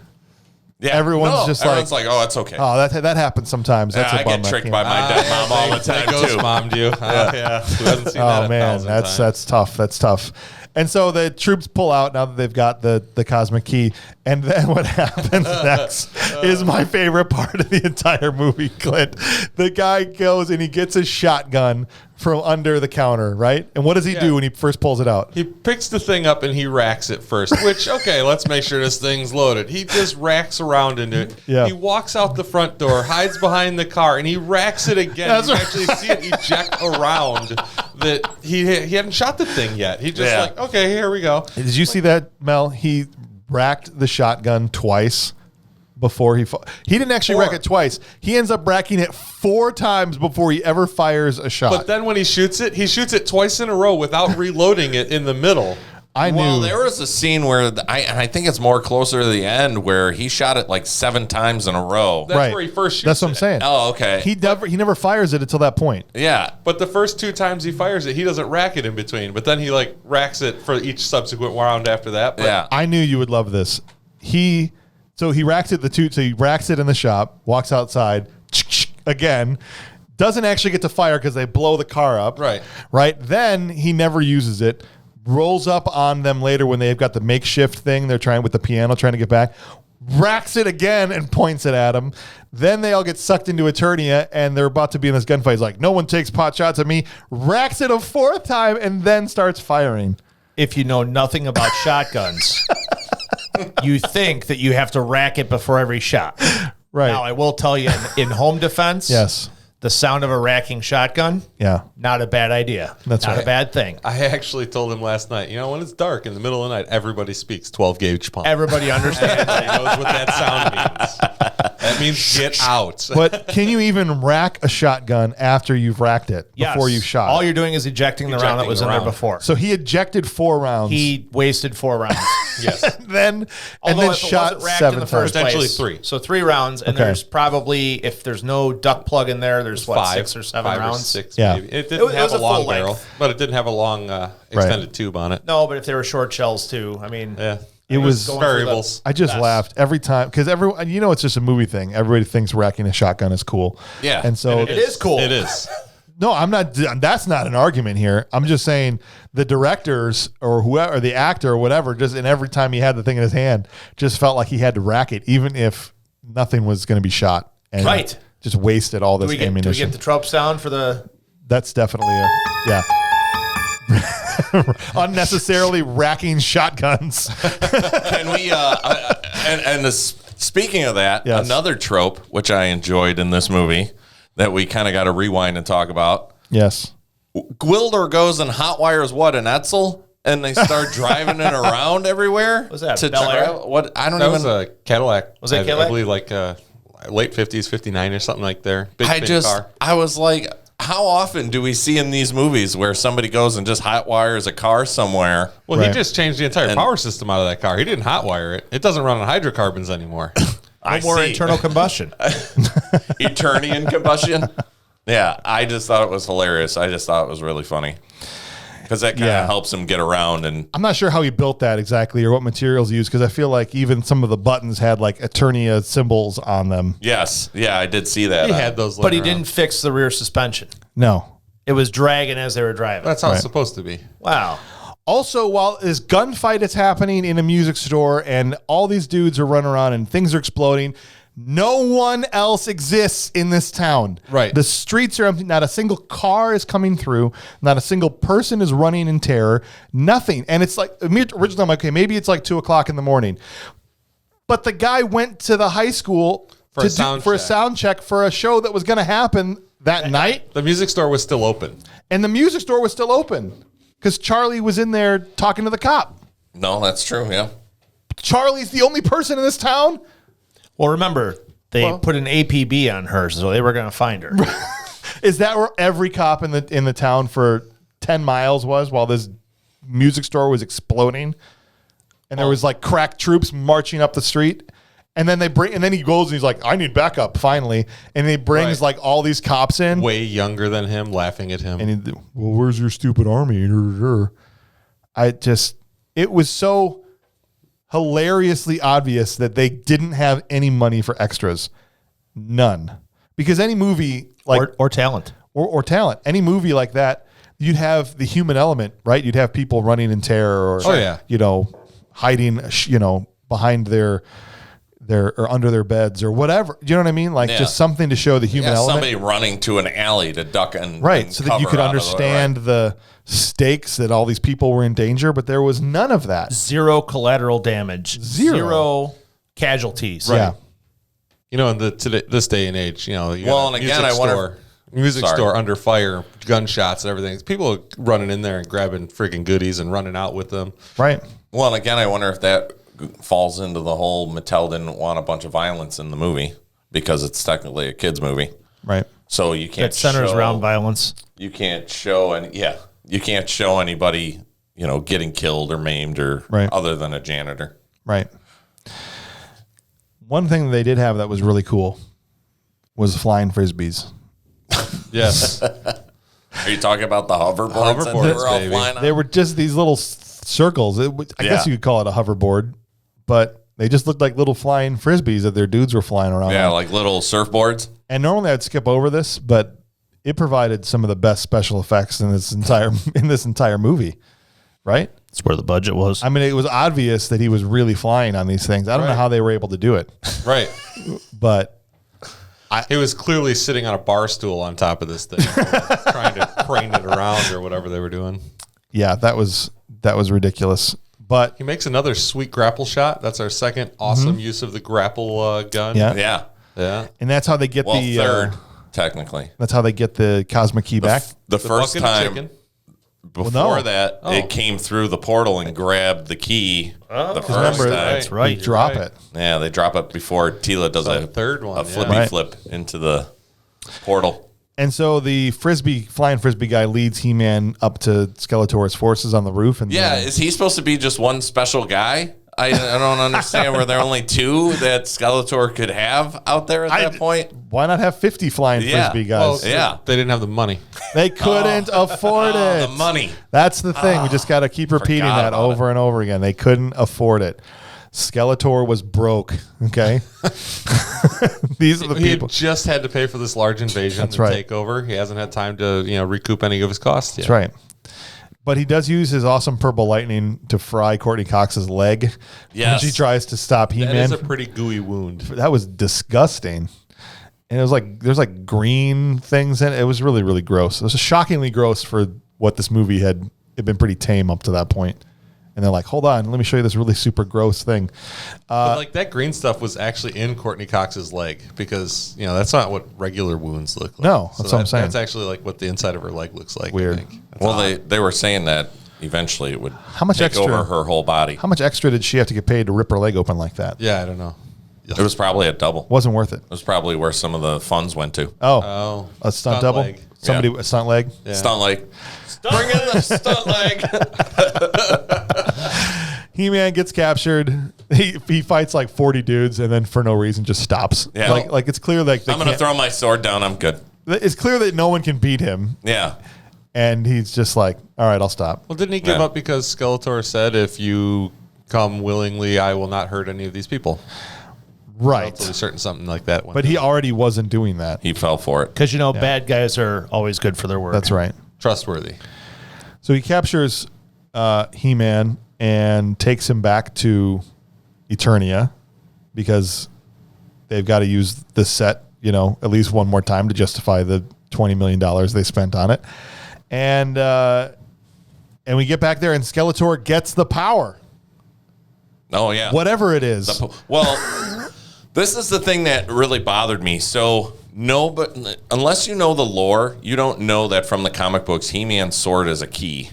Yeah. Everyone's just everyone's like, oh, it's okay. Oh, that happens sometimes. That's Yeah, a I bummer. get tricked can't- by my dead mom all the They time ghost too. mommed you. Yeah. Who hasn't seen that Oh a man, thousand that's times? tough. That's tough. And so the troops pull out now that they've got the cosmic key. And then what happens next is my favorite part of the entire movie, Clint. The guy goes and he gets a shotgun from under the counter, right? And what does he do when he first pulls it out? He picks the thing up and he racks it first, which, okay, let's make sure this thing's loaded. He just racks around into it. Yeah. He walks out the front door, hides behind the car, and he racks it again. That's You right. can actually see it eject around that he hadn't shot the thing yet. He just Yeah. like, okay, here we go. Did you see that, Mel? He racked the shotgun twice before he didn't actually rack it twice. He ends up racking it 4 times before he ever fires a shot. But then when he shoots it twice in a row without reloading it in the middle. I knew. Well, there was a scene where I think it's more closer to the end where he shot it like 7 times in a row. That's where he first shoots That's what I'm it. saying. Oh, okay. He never fires it until that point. Yeah. But the first 2 times he fires it, he doesn't rack it in between. But then he like racks it for each subsequent round after that. But Yeah. I knew you would love this. He racks it so he racks it in the shop, walks outside again, doesn't actually get to fire because they blow the car up. Right. Then he never uses it. Rolls up on them later when they've got the makeshift thing they're trying with the piano trying to get back. Racks it again and points it at him. Then they all get sucked into Eternia and they're about to be in this gunfight. He's like, no one takes pot shots at me. Racks it a 4th time and then starts firing. If you know nothing about shotguns, you think that you have to rack it before every shot. Right. Now, I will tell you, in home defense, Yes. the sound of a racking shotgun, Yeah. not a bad idea. That's not right. a bad thing. I actually told him last night, when it's dark in the middle of the night, everybody speaks 12 gauge pump. Everybody understands. Everybody knows what that sound means. That means get out. But can you even rack a shotgun after you've racked it before you shot? All it? you're doing is ejecting the round that Ejecting was the in there round. before. So he ejected 4 rounds. He wasted 4 rounds. Yes. then Although if it shot wasn't racked 7 in the first times. Potentially place, 3. So 3 rounds, and Okay. there's probably, if there's no duck plug in there, there's what, 5 6 or 7 5 rounds? Or 6 Yeah. maybe. It It didn't was have a a long full barrel, length. but it didn't have a long extended tube on it. No, but if they were short shells too, I mean, Yeah. It was going for the variables. I just best. laughed every time because everyone, it's just a movie thing. Everybody thinks racking a shotgun is cool. Yeah. And so It is cool. It is. no, I'm not. That's not an argument here. I'm just saying the directors or whoever, or the actor or whatever, just and every time he had the thing in his hand, just felt like he had to rack it, even if nothing was going to be shot. And Right. Just wasted all this do we get ammunition. the trope sound for the? That's definitely yeah. Unnecessarily racking shotguns. Can we? Speaking of that, Yes. another trope which I enjoyed in this movie that we kind of got to rewind and talk about. Yes. Gwildor goes and hotwires an Etzel, and they start driving it around everywhere. Was that to Bel Air? try- What I don't That even. was a Cadillac. Was that I Cadillac? believe like late 50s, 59 or something like there. Big car. I was like, how often do we see in these movies where somebody goes and just hotwires a car somewhere? Well, Right. he just changed the entire And- power system out of that car. He didn't hotwire it. It doesn't run on hydrocarbons anymore. No more see. internal combustion. Eternian combustion. Yeah, I just thought it was hilarious. I just thought it was really funny because that kind of Yeah. helps him get around. And I'm not sure how he built that exactly or what materials he used because I feel like even some of the buttons had like Eternia symbols on them. yes, yeah, I did see that. He had those. But he laying around. didn't fix the rear suspension. No. It was dragging as they were driving. That's how Right. it's supposed to be. Wow. Also, while this gunfight is happening in a music store and all these dudes are running around and things are exploding, no one else exists in this town. Right. The streets are empty. Not a single car is coming through. Not a single person is running in terror. Nothing. And it's like, originally I'm like, okay, maybe it's like 2:00 in the morning. But the guy went to the high school For a sound for a check. sound check for a show that was going to happen that night. The music store was still open. And the music store was still open because Charlie was in there talking to the cop. No, that's true. Yeah. Charlie's the only person in this town. Well, remember, they put an APB on her, so they were going to find her. Is that where every cop in the town for 10 miles was while this music store was exploding? And there was like crack troops marching up the street. And then he goes and he's like, I need backup finally. And he brings like all these cops in. Way younger than him, laughing at him. And well, where's your stupid army? It was so hilariously obvious that they didn't have any money for extras. None. Because any movie like or talent. Or talent, any movie like that, you'd have the human element, right? You'd have people running in terror or hiding, behind their or under their beds or whatever. Do you know what I mean? Like just something to show the human element. Somebody running to an alley to duck and so that you could understand the stakes that all these people were in danger, but there was none of that. Zero collateral damage. Zero casualties. Right. Yeah. In this day and age, music store under fire, gunshots and everything. People are running in there and grabbing freaking goodies and running out with them. Right. Well, and again, I wonder if that falls into the whole Mattel didn't want a bunch of violence in the movie because it's technically a kids movie. Right. So you can't It centers around violence. You can't show anybody, getting killed or maimed or other than a janitor. Right. One thing they did have that was really cool was flying frisbees. Yes. Are you talking about the hoverboards? Hoverboards, They were all baby. flying on? They were just these little circles. I guess you could call it a hoverboard, but they just looked like little flying frisbees that their dudes were flying around Yeah, on. like little surfboards. And normally I'd skip over this, but it provided some of the best special effects in this entire movie, right? That's where the budget was. I mean, it was obvious that he was really flying on these things. I don't know how they were able to do it, Right. but He was clearly sitting on a bar stool on top of this thing, trying to crane it around or whatever they were doing. yeah, that was ridiculous. But He makes another sweet grapple shot. That's our second awesome use of the grapple gun. Yeah. Yeah. and that's how they get Well, the third, technically. that's how they get the cosmic key back. The first bucket of time chicken. before no. that, it came through the portal and grabbed the key the first Remember, time. That's right. They drop Right. it. Yeah, they drop it before Tila does The third one, a yeah. flippy Right. flip into the portal. And so the flying frisbee guy leads He-Man up to Skeletor's forces on the roof. And Yeah, then- is he supposed to be just one special guy? I don't understand. Were there only two that Skeletor could have out there at that point? why not have 50 flying Yeah. frisbee guys? Well, Yeah. They didn't have the money. They couldn't afford it. The money. That's the thing. We just got to keep repeating forgot that about over and over again. They couldn't afford it. Skeletor was broke. Okay. These are the He people. just had to pay for this large invasion That's and right. take over. He hasn't had time to recoup any of his costs yet. That's right. But he does use his awesome purple lightning to fry Courtney Cox's leg. Yes. When she tries to stop That He-Man. is a pretty gooey wound. That was disgusting. And it was like, there's like green things in it. It was really, really gross. It was shockingly gross for what this movie had been pretty tame up to that point. And they're like, hold on, let me show you this really super gross thing. But like that green stuff was actually in Courtney Cox's leg because that's not what regular wounds look like. No, that's what I'm saying. That's actually like what the inside of her leg looks like. Weird. I think. Well, they were saying that eventually it would much take extra- over her whole body. How much extra did she have to get paid to rip her leg open like that? Yeah, I don't know. It was probably a double. Wasn't worth it. It was probably where some of the funds went to. Oh, a stunt double? leg. Somebody, Yeah. a stunt leg? Yeah. Stunt leg. Bring in the stunt leg. He-Man gets captured. He fights like 40 dudes and then for no reason just stops. Yeah. Like it's clear like I'm going to throw my sword down. I'm good. It's clear that no one can beat him. Yeah. And he's just like, all right, I'll stop. Well, didn't he give Yeah. up because Skeletor said, "If you come willingly, I will not hurt any of these people." Right. Relatively certain something like that. But he already wasn't doing that. He fell for it. Because, bad guys are always good for their work. That's right. trustworthy. So he captures He-Man and takes him back to Eternia because they've got to use the set, at least one more time to justify the $20 million they spent on it. And we get back there and Skeletor gets the power, Oh, yeah. whatever it is. Well, this is the thing that really bothered me. So, but unless you know the lore, you don't know that from the comic books, He-Man's sword is a key.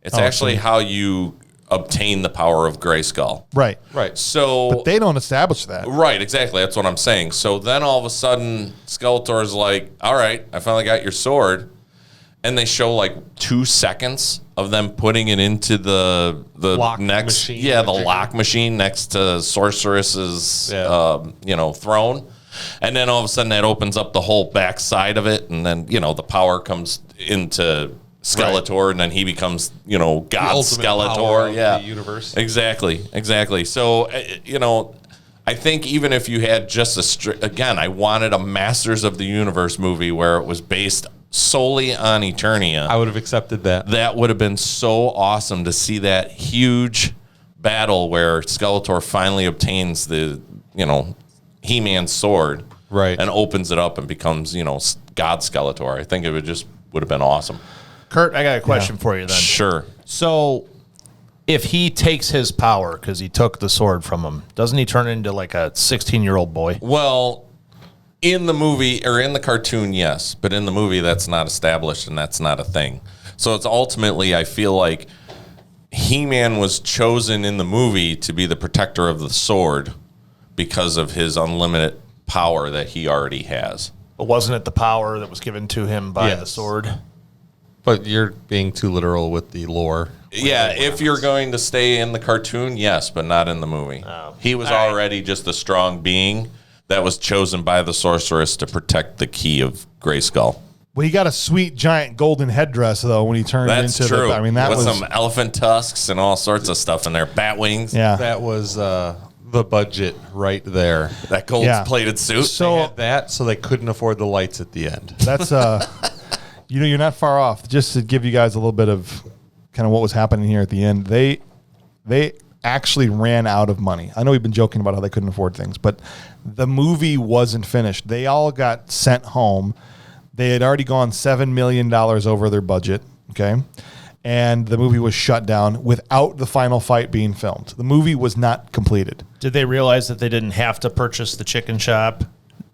It's actually how you obtain the power of Grayskull. Right. Right. So But they don't establish that. right, exactly. That's what I'm saying. So then all of a sudden, Skeletor's like, "All right, I finally got your sword," and they show like 2 seconds of them putting it into the Lock next, machine. the lock machine next to Sorceress's, throne. And then all of a sudden that opens up the whole back side of it, and then the power comes into Skeletor, and then he becomes God ultimate power Skeletor. of Yeah, the universe. Exactly. So I think even if you had just again, I wanted a Masters of the Universe movie where it was based solely on Eternia. I would have accepted that. That would have been so awesome to see that huge battle where Skeletor finally obtains the He-Man's sword, Right. and opens it up and becomes God Skeletor. I think it would have been awesome. Kurt, I got a question for you then. Sure. So, if he takes his power because he took the sword from him, doesn't he turn into like a 16-year-old boy? Well, in the movie or in the cartoon, yes, but in the movie, that's not established and that's not a thing. So it's ultimately, I feel like He-Man was chosen in the movie to be the protector of the sword because of his unlimited power that he already has. But wasn't it the power that was given to him by the Yes. sword? But you're being too literal with the lore. Yeah, if you're going to stay in the cartoon, yes, but not in the movie. Oh. He was All right. already just a strong being that was chosen by the sorceress to protect the key of Grayskull. Well, he got a sweet giant golden headdress though when he turned That's into true. the. I mean, that with was some elephant tusks and all sorts of stuff in there, bat wings. yeah. That was the budget right there. That gold-plated suit. They So had that, so they couldn't afford the lights at the end. that's you're not far off. Just to give you guys a little bit of kind of what was happening here at the end, they actually ran out of money. I know we've been joking about how they couldn't afford things, but the movie wasn't finished. They all got sent home. They had already gone $7 million over their budget. Okay. And the movie was shut down without the final fight being filmed. The movie was not completed. Did they realize that they didn't have to purchase the chicken shop?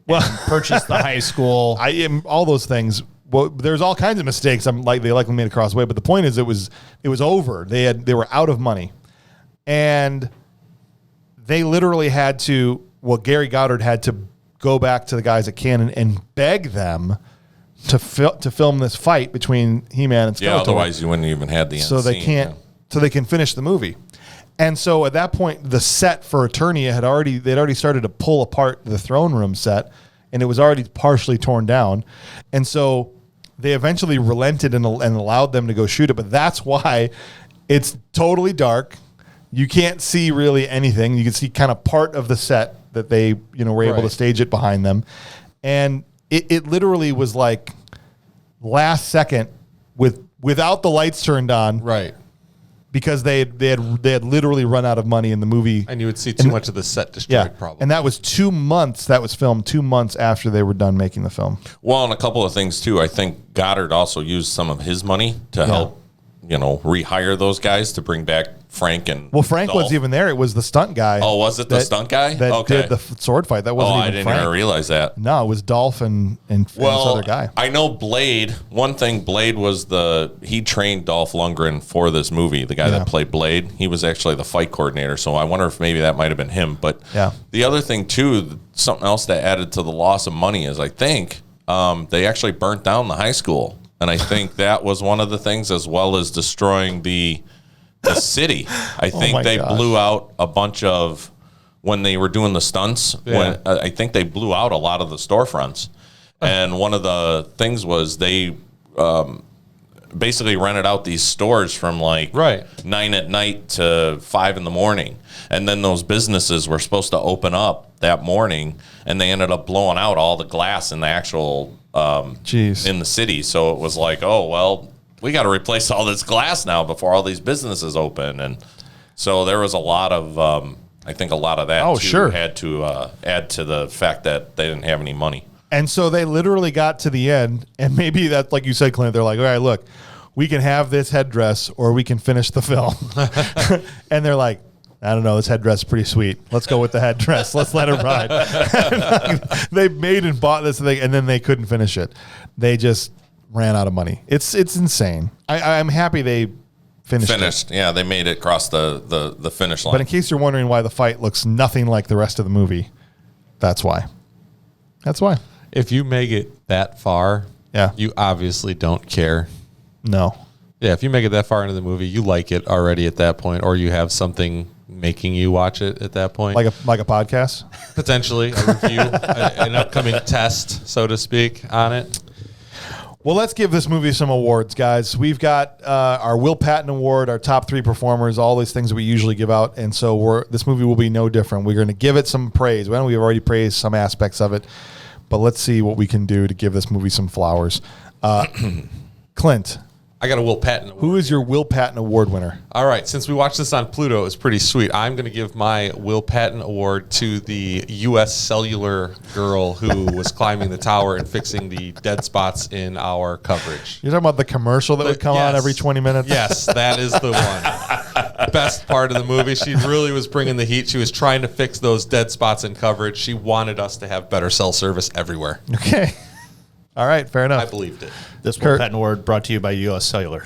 Well, purchase the high school. I am all those things. Well, there's all kinds of mistakes. They likely made across the way, but the point is, it was over. They were out of money, and they literally had to. Well, Gary Goddard had to go back to the guys at Canon and beg them to film this fight between He-Man and Skeletor. Yeah, otherwise you wouldn't even had the end so they scene, can't. yeah. So they can finish the movie. And so at that point, the set for Eternia they'd already started to pull apart the throne room set, and it was already partially torn down. And so they eventually relented and allowed them to go shoot it. But that's why it's totally dark. You can't see really anything. You can see kind of part of the set that they were able to Right. stage it behind them. And it literally was like last second without the lights turned on. Right. Because they had literally run out of money in the movie. And you would see too much of the set destroyed, probably. And that was 2 months. That was filmed 2 months after they were done making the film. Well, and a couple of things too. I think Goddard also used some of his money to help, rehire those guys to bring back Frank and Well, Frank Dolph. wasn't even there. It was the stunt guy. Oh, was it the stunt guy? that Okay. did the sword fight? That wasn't Oh, even I didn't Frank. even realize that. No, it was Dolph and this other guy. I know Blade. One thing, Blade was he trained Dolph Lundgren for this movie. The guy that played Blade, he was actually the fight coordinator. So I wonder if maybe that might have been him. But Yeah. the other thing too, something else that added to the loss of money is I think they actually burnt down the high school, and I think that was one of the things, as well as destroying the city. I think my they gosh. blew out a bunch of when they were doing the stunts. Yeah. I think they blew out a lot of the storefronts. And one of the things was they basically rented out these stores from like Right. 9 at night to 5 in the morning. And then those businesses were supposed to open up that morning, and they ended up blowing out all the glass in the actual Jeez. in the city. So it was like, oh, well, we got to replace all this glass now before all these businesses open. And so there was a lot of, I think a lot of that Oh, too sure. had to add to the fact that they didn't have any money. And so they literally got to the end, and maybe that's like you said, Clint. They're like, all right, look, we can have this headdress or we can finish the film. And they're like, I don't know, this headdress is pretty sweet. Let's go with the headdress. Let's let it ride. They made and bought this thing, and then they couldn't finish it. They just ran out of money. It's insane. I'm happy they finished. Yeah, they made it across the finish line. But in case you're wondering why the fight looks nothing like the rest of the movie, that's why. That's why. If you make it that far, Yeah. you obviously don't care. No. Yeah, if you make it that far into the movie, you like it already at that point, or you have something making you watch it at that point. Like a podcast? Potentially a review, an upcoming test, so to speak, on it. Well, let's give this movie some awards, guys. We've got our Will Patton Award, our top 3 performers, all these things that we usually give out, and so this movie will be no different. We're going to give it some praise. Well, we've already praised some aspects of it, but let's see what we can do to give this movie some flowers. Clint, I got a Will Patton Award. who is your Will Patton Award winner? All right, since we watched this on Pluto, it was pretty sweet. I'm going to give my Will Patton Award to the U.S. cellular girl who was climbing the tower and fixing the dead spots in our coverage. You're talking about the commercial that would come on every 20 minutes? Yes, that is the one. Best part of the movie. She really was bringing the heat. She was trying to fix those dead spots in coverage. She wanted us to have better cell service everywhere. Okay. All right, fair enough. I believed it. This Will Patton Award brought to you by U.S. Cellular.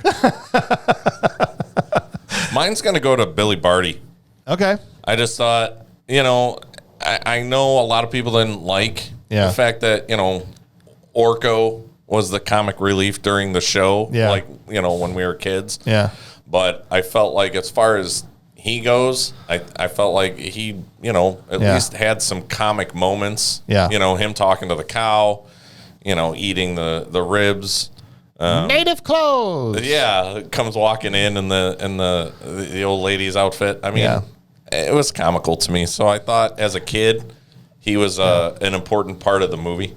Mine's going to go to Billy Barty. Okay. I just thought, I know a lot of people didn't like Yeah. the fact that, Orko was the comic relief during the show, Yeah. like, when we were kids. Yeah. But I felt like as far as he goes, I felt like he, at Yeah. least had some comic moments. Yeah. Him talking to the cow, eating the ribs. Native clothes. Yeah, comes walking in the old lady's outfit. I mean, Yeah. it was comical to me. So I thought as a kid, he was an important part of the movie.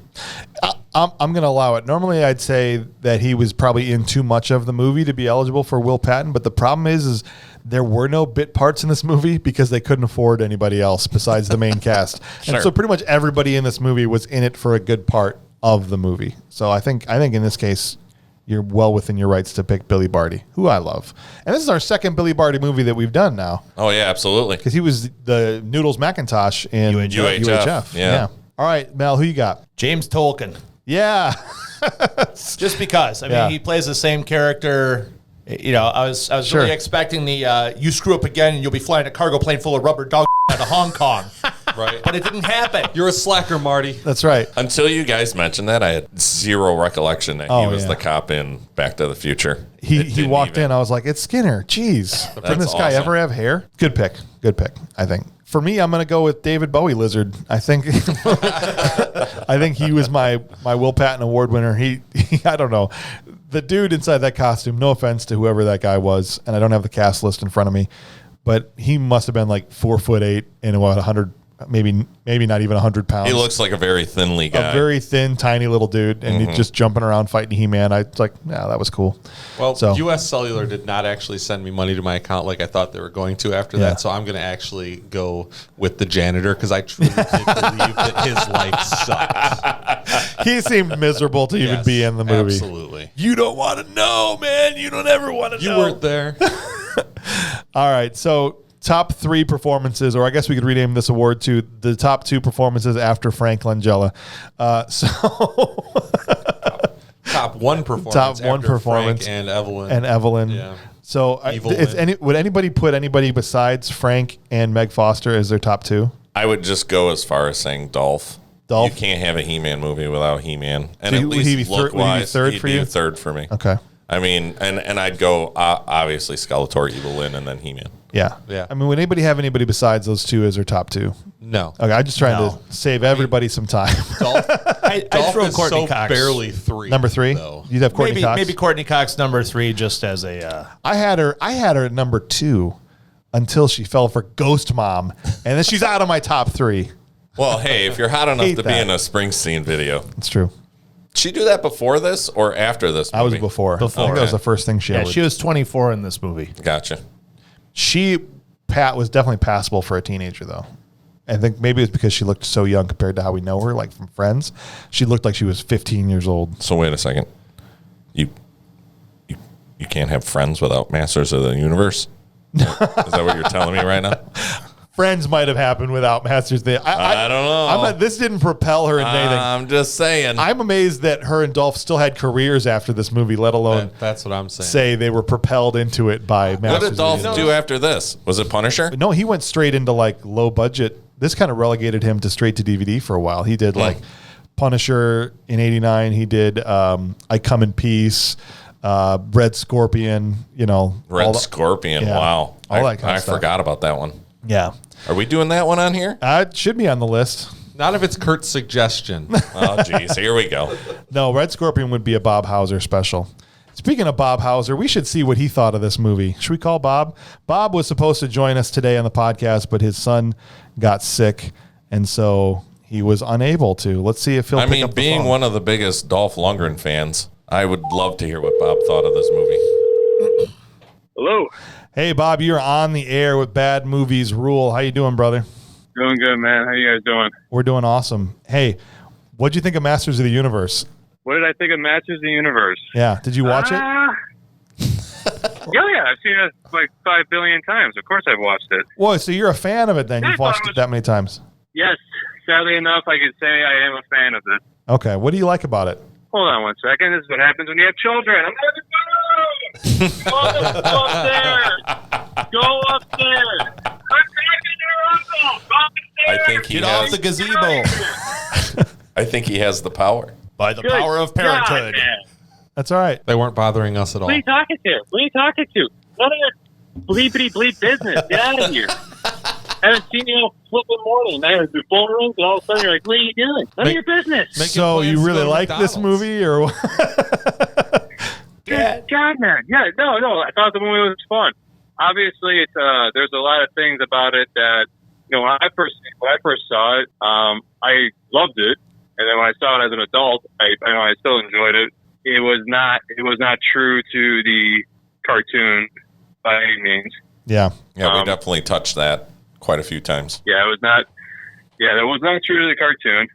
I'm going to allow it. Normally, I'd say that he was probably in too much of the movie to be eligible for Will Patton. But the problem is there were no bit parts in this movie because they couldn't afford anybody else besides the main cast. And Sure. so pretty much everybody in this movie was in it for a good part of the movie. So I think in this case, you're well within your rights to pick Billy Barty, who I love. And this is our second Billy Barty movie that we've done now. Oh, yeah, absolutely. Because he was the Noodles McIntosh in UHF. Yeah. All right, Mel, who you got? James Tolkien. Yeah. Just because. I mean, Yeah. he plays the same character. I was Sure. really expecting the you screw up again and you'll be flying a cargo plane full of rubber dog out of Hong Kong. Right. But it didn't happen. You're a slacker, Marty. That's right. Until you guys mentioned that, I had zero recollection that he was yeah. the cop in Back to the Future. He walked in. I was like, it's Skinner. Jeez. Didn't this guy awesome. ever have hair? Good pick. Good pick, I think. For me, I'm going to go with David Bowie Lizard. I think I think he was my Will Patton Award winner. He I don't know. The dude inside that costume, no offense to whoever that guy was, and I don't have the cast list in front of me, but he must have been like 4'8" and about 100, maybe not even 100 pounds. He looks like a very thinly guy. a very thin, tiny little dude, and he's just jumping around fighting He-Man. I was like, yeah, that was cool. Well, So- U.S. Cellular did not actually send me money to my account like I thought they were going to after Yeah. that, so I'm going to actually go with the janitor because I truly did believe that his life sucked. He seemed miserable to even Yes, be in the movie. Absolutely. You don't want to know, man. You don't ever want to You know. weren't there. All right. So, top 3 performances, or I guess we could rename this award to the top 2 performances after Frank Langella. Top 1 performance. Top 1 after performance. Frank and Evelyn. And Evelyn. Yeah. So, would anybody put anybody besides Frank and Meg Foster as their top 2? I would just go as far as saying Dolph. Dolph? You can't have a He-Man movie without He-Man. And So at would he be least third- would he be look-wise, third he'd for be you? third for me. Okay. I mean, and I'd go, obviously, Skeletor, Evil Lyn, and then He-Man. Yeah. Yeah. I mean, would anybody have anybody besides those 2 as their top 2? No. Okay. I'm just trying No. to save everybody some time. Dolph, I'd Dolph throw is Courtney so Cox. barely 3. Number 3? though. You'd have Courtney Cox? Maybe Courtney Cox number 3 just as a... I had her at number 2 until she fell for Ghost Mom, and then she's out of my top 3. Well, hey, if you're hot enough Hate to be that. in a Springsteen video, It's true. did she do that before this or after this movie? I was before. I think that was the first thing she Yeah, ever. she was 24 in this movie. Gotcha. Pat was definitely passable for a teenager, though. I think maybe it's because she looked so young compared to how we know her, like from Friends. She looked like she was 15 years old. So wait a second. You can't have friends without Masters of the Universe? Is that what you're telling me right now? Friends might have happened without Masters. I don't know. This didn't propel her into anything. I'm just saying. I'm amazed that her and Dolph still had careers after this movie, let alone That's what I'm saying. say they were propelled into it by Masters. What did Dolph do after this? Was it Punisher? No, he went straight into like low budget. This kind of relegated him to straight to DVD for a while. He did like Punisher in '89. He did I Come in Peace, Red Scorpion. Red Scorpion. Yeah, Wow. all that kind of I stuff. forgot about that one. Yeah, Are we doing that one on here? it should be on the list. Not if it's Kurt's suggestion. Oh, geez. Here we go. No, Red Scorpion would be a Bob Hauser special. Speaking of Bob Hauser, we should see what he thought of this movie. Should we call Bob? Bob was supposed to join us today on the podcast, but his son got sick, and so he was unable to. Let's see if he'll pick up the being phone. one of the biggest Dolph Lundgren fans, I would love to hear what Bob thought of this movie. Hello. Hey, Bob, you're on the air with Bad Movies Rule. How you doing, brother? Doing good, man. How you guys doing? We're doing awesome. Hey, what'd you think of Masters of the Universe? What did I think of Masters of the Universe? Yeah, did you watch it? Yeah, I've seen it like 5 billion times. Of course I've watched it. Whoa, so you're a fan of it then? You've watched it that many times. Yes, sadly enough, I could say I am a fan of it. Okay, what do you like about it? Hold on one second. This is what happens when you have children. I'm going to go upstairs. Go upstairs. I'm talking to your uncle. Go upstairs. I think he Get off the has. gazebo I think he has the power. by the Good power of parenthood. God, man. That's all right. They weren't bothering us at all. What are you talking to? What are you talking to? None of your bleepity bleep business. Get out of here. I haven't seen you all flipping morning. I have the phone rings, and all of a sudden you're like, what are you doing? None of your business. So you really like this movie, or what? God, man. Yeah, no. I thought the movie was fun. Obviously, it's there's a lot of things about it that, when I first saw it, I loved it. And then when I saw it as an adult, I still enjoyed it. It was not true to the cartoon by any means. Yeah. Yeah, we definitely touched that quite a few times. Yeah, it was not. Yeah, that was not true to the cartoon.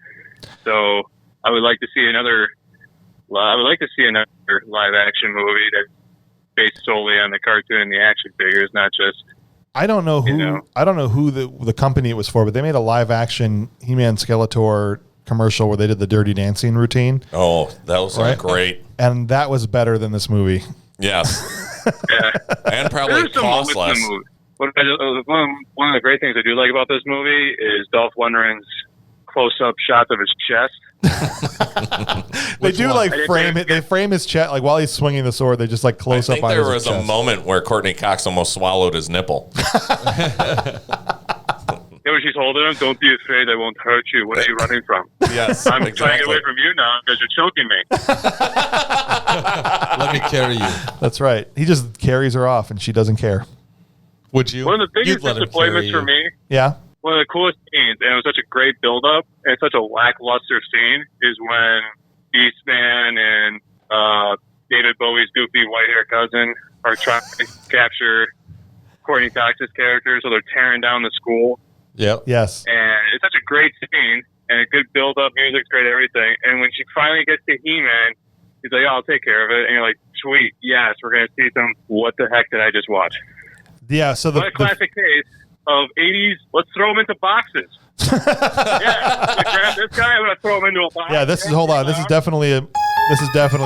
So I would like to see another live action movie that's based solely on the cartoon and the action figures, not just. I don't know who the company it was for, but they made a live action He-Man Skeletor commercial where they did the Dirty Dancing routine. Oh, that was great. And that was better than this movie. Yes. Yeah. And probably There's some cost moments less. in the movie. One of the great things I do like about this movie is Dolph Lundgren's close-up shots of his chest. They do frame it. They frame his chest while he's swinging the sword. They just close I up think on there his was chest. a moment where Courtney Cox almost swallowed his nipple. When she's holding him, don't be afraid, I won't hurt you. What are you running from? Yes, I'm trying to get away from you now because you're choking me. Let me carry you. That's right. He just carries her off, and she doesn't care. Would you? One of the biggest You'd let him disappointments carry for me, Yeah. one of the coolest scenes, and it was such a great build-up and such a lackluster scene, is when Beastman and David Bowie's goofy white-haired cousin are trying to capture Courtney Cox's character, so they're tearing down the school. Yep. Yes. And it's such a great scene and a good build-up, music's great, everything. And when she finally gets to He-Man, he's like, "Oh, I'll take care of it." And you're like, "Sweet, yes, we're going to see some. What the heck did I just watch?" Yeah. So What a classic case of 80s. Let's throw him into boxes. Yeah, I'm gonna grab this guy. I'm going to throw him into a box. yeah. Hold on. This is definitely a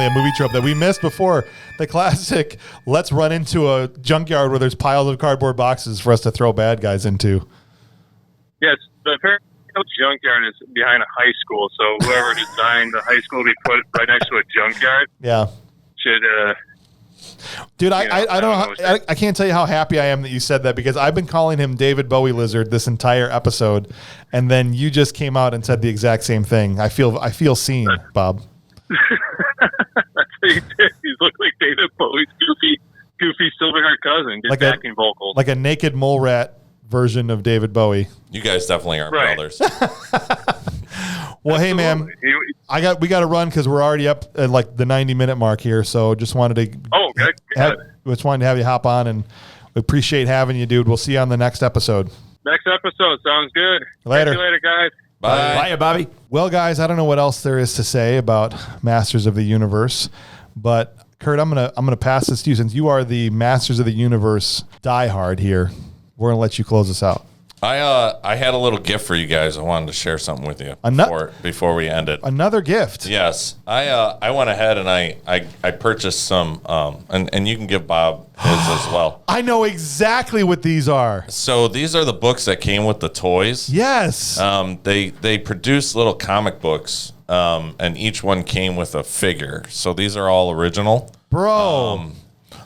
movie trope that we missed before. The classic. Let's run into a junkyard where there's piles of cardboard boxes for us to throw bad guys into. Yes, the junkyard is behind a high school, so whoever designed the high school to be put right next to a junkyard Yeah. should. Dude, I don't know. I can't tell you how happy I am that you said that, because I've been calling him David Bowie Lizard this entire episode, and then you just came out and said the exact same thing. I feel seen, Bob. That's what he did. He looked like David Bowie's goofy silver-haired cousin, just backing vocals. Like a naked mole rat version of David Bowie. You guys definitely aren't Right. brothers. Well, hey man, we got to run because we're already up at the 90-minute mark here. So just wanted to just wanted to have you hop on, and we appreciate having you, dude. We'll see you on the next episode. Next episode sounds good. Later. Catch you later, guys. Bye. Bye, Bobby. Well, guys, I don't know what else there is to say about Masters of the Universe, but Kurt, I'm gonna pass this to you since you are the Masters of the Universe diehard here. We're gonna let you close us out. I had a little gift for you guys. I wanted to share something with you before we end it. Another gift. Yes, I went ahead and I purchased some, and you can give Bob his as well. I know exactly what these are. So these are the books that came with the toys. Yes. They produced little comic books, and each one came with a figure. So these are all original. Bro.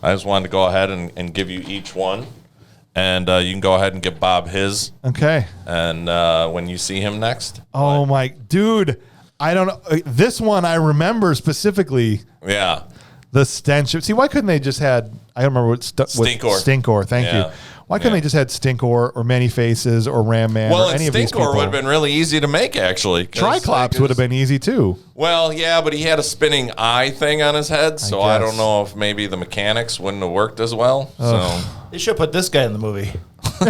I just wanted to go ahead and give you each one. And you can go ahead and give Bob his. Okay. And when you see him next. Oh, my. Dude, I don't know. This one I remember specifically. Yeah. The stench. See, why couldn't they just had, I don't remember what Stinkor. Stinkor, thank you. Why couldn't they just had Stinkor or Many Faces or Ram Man or any of these people? Stinkor would have been really easy to make, actually. Triclops would have been easy, too. Well, yeah, but he had a spinning eye thing on his head, so I don't know if maybe the mechanics wouldn't have worked as well. So They should put this guy in the movie. I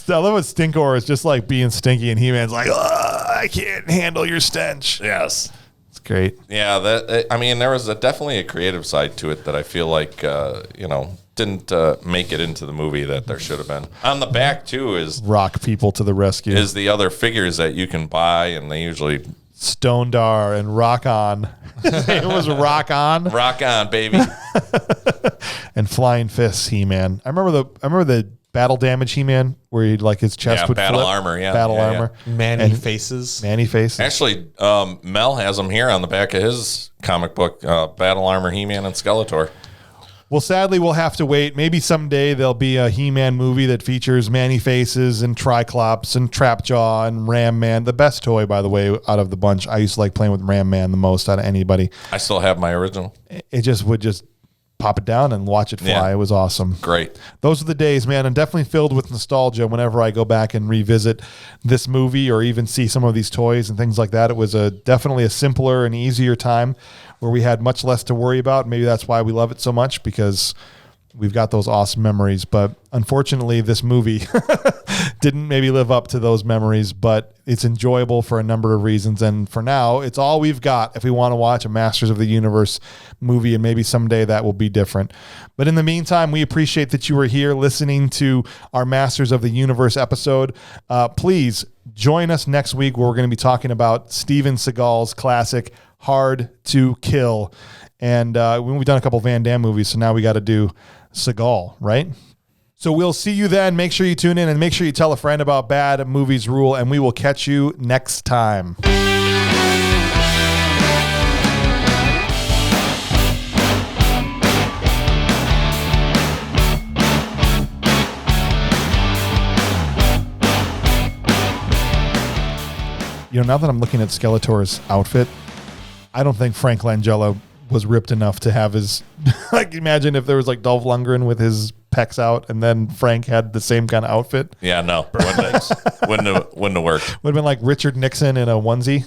love what Stinkor is just like being stinky, and He-Man's like, I can't handle your stench. Yes. It's great. Yeah, there was definitely a creative side to it that I feel like, didn't make it into the movie that there should have been. On the back, too, is Rock people to the rescue. Is the other figures that you can buy, and they usually... Stone Dar and Rock On. It was Rock On. Rock On, baby. And Flying Fists He-Man. I remember the battle damage He-Man where he'd like his chest would battle flip. armor, yeah. Battle Yeah, armor. Manny Faces. Manny Faces. Actually, Mel has them here on the back of his comic book, Battle Armor, He-Man, and Skeletor. Well, sadly, we'll have to wait. Maybe someday there'll be a He-Man movie that features Manny Faces and Triclops and Trapjaw and Ram Man. The best toy, by the way, out of the bunch. I used to like playing with Ram Man the most out of anybody. I still have my original. It just would pop it down and watch it fly. Yeah. It was awesome. Great. Those are the days, man. I'm definitely filled with nostalgia whenever I go back and revisit this movie or even see some of these toys and things like that. It was definitely a simpler and easier time where we had much less to worry about. Maybe that's why we love it so much, because we've got those awesome memories. But unfortunately, this movie didn't maybe live up to those memories, but it's enjoyable for a number of reasons. And for now, it's all we've got if we want to watch a Masters of the Universe movie, and maybe someday that will be different. But in the meantime, we appreciate that you were here listening to our Masters of the Universe episode. Please join us next week where we're going to be talking about Steven Seagal's classic Hard to Kill. And we've done a couple Van Damme movies, so now we got to do Seagal, right? So we'll see you then. Make sure you tune in and make sure you tell a friend about Bad Movies Rule, and we will catch you next time. You know, now that I'm looking at Skeletor's outfit, I don't think Frank Langella was ripped enough to have his, like, imagine if there was like Dolph Lundgren with his pecs out and then Frank had the same kind of outfit. Yeah, no. Wouldn't have worked. Would have been like Richard Nixon in a onesie.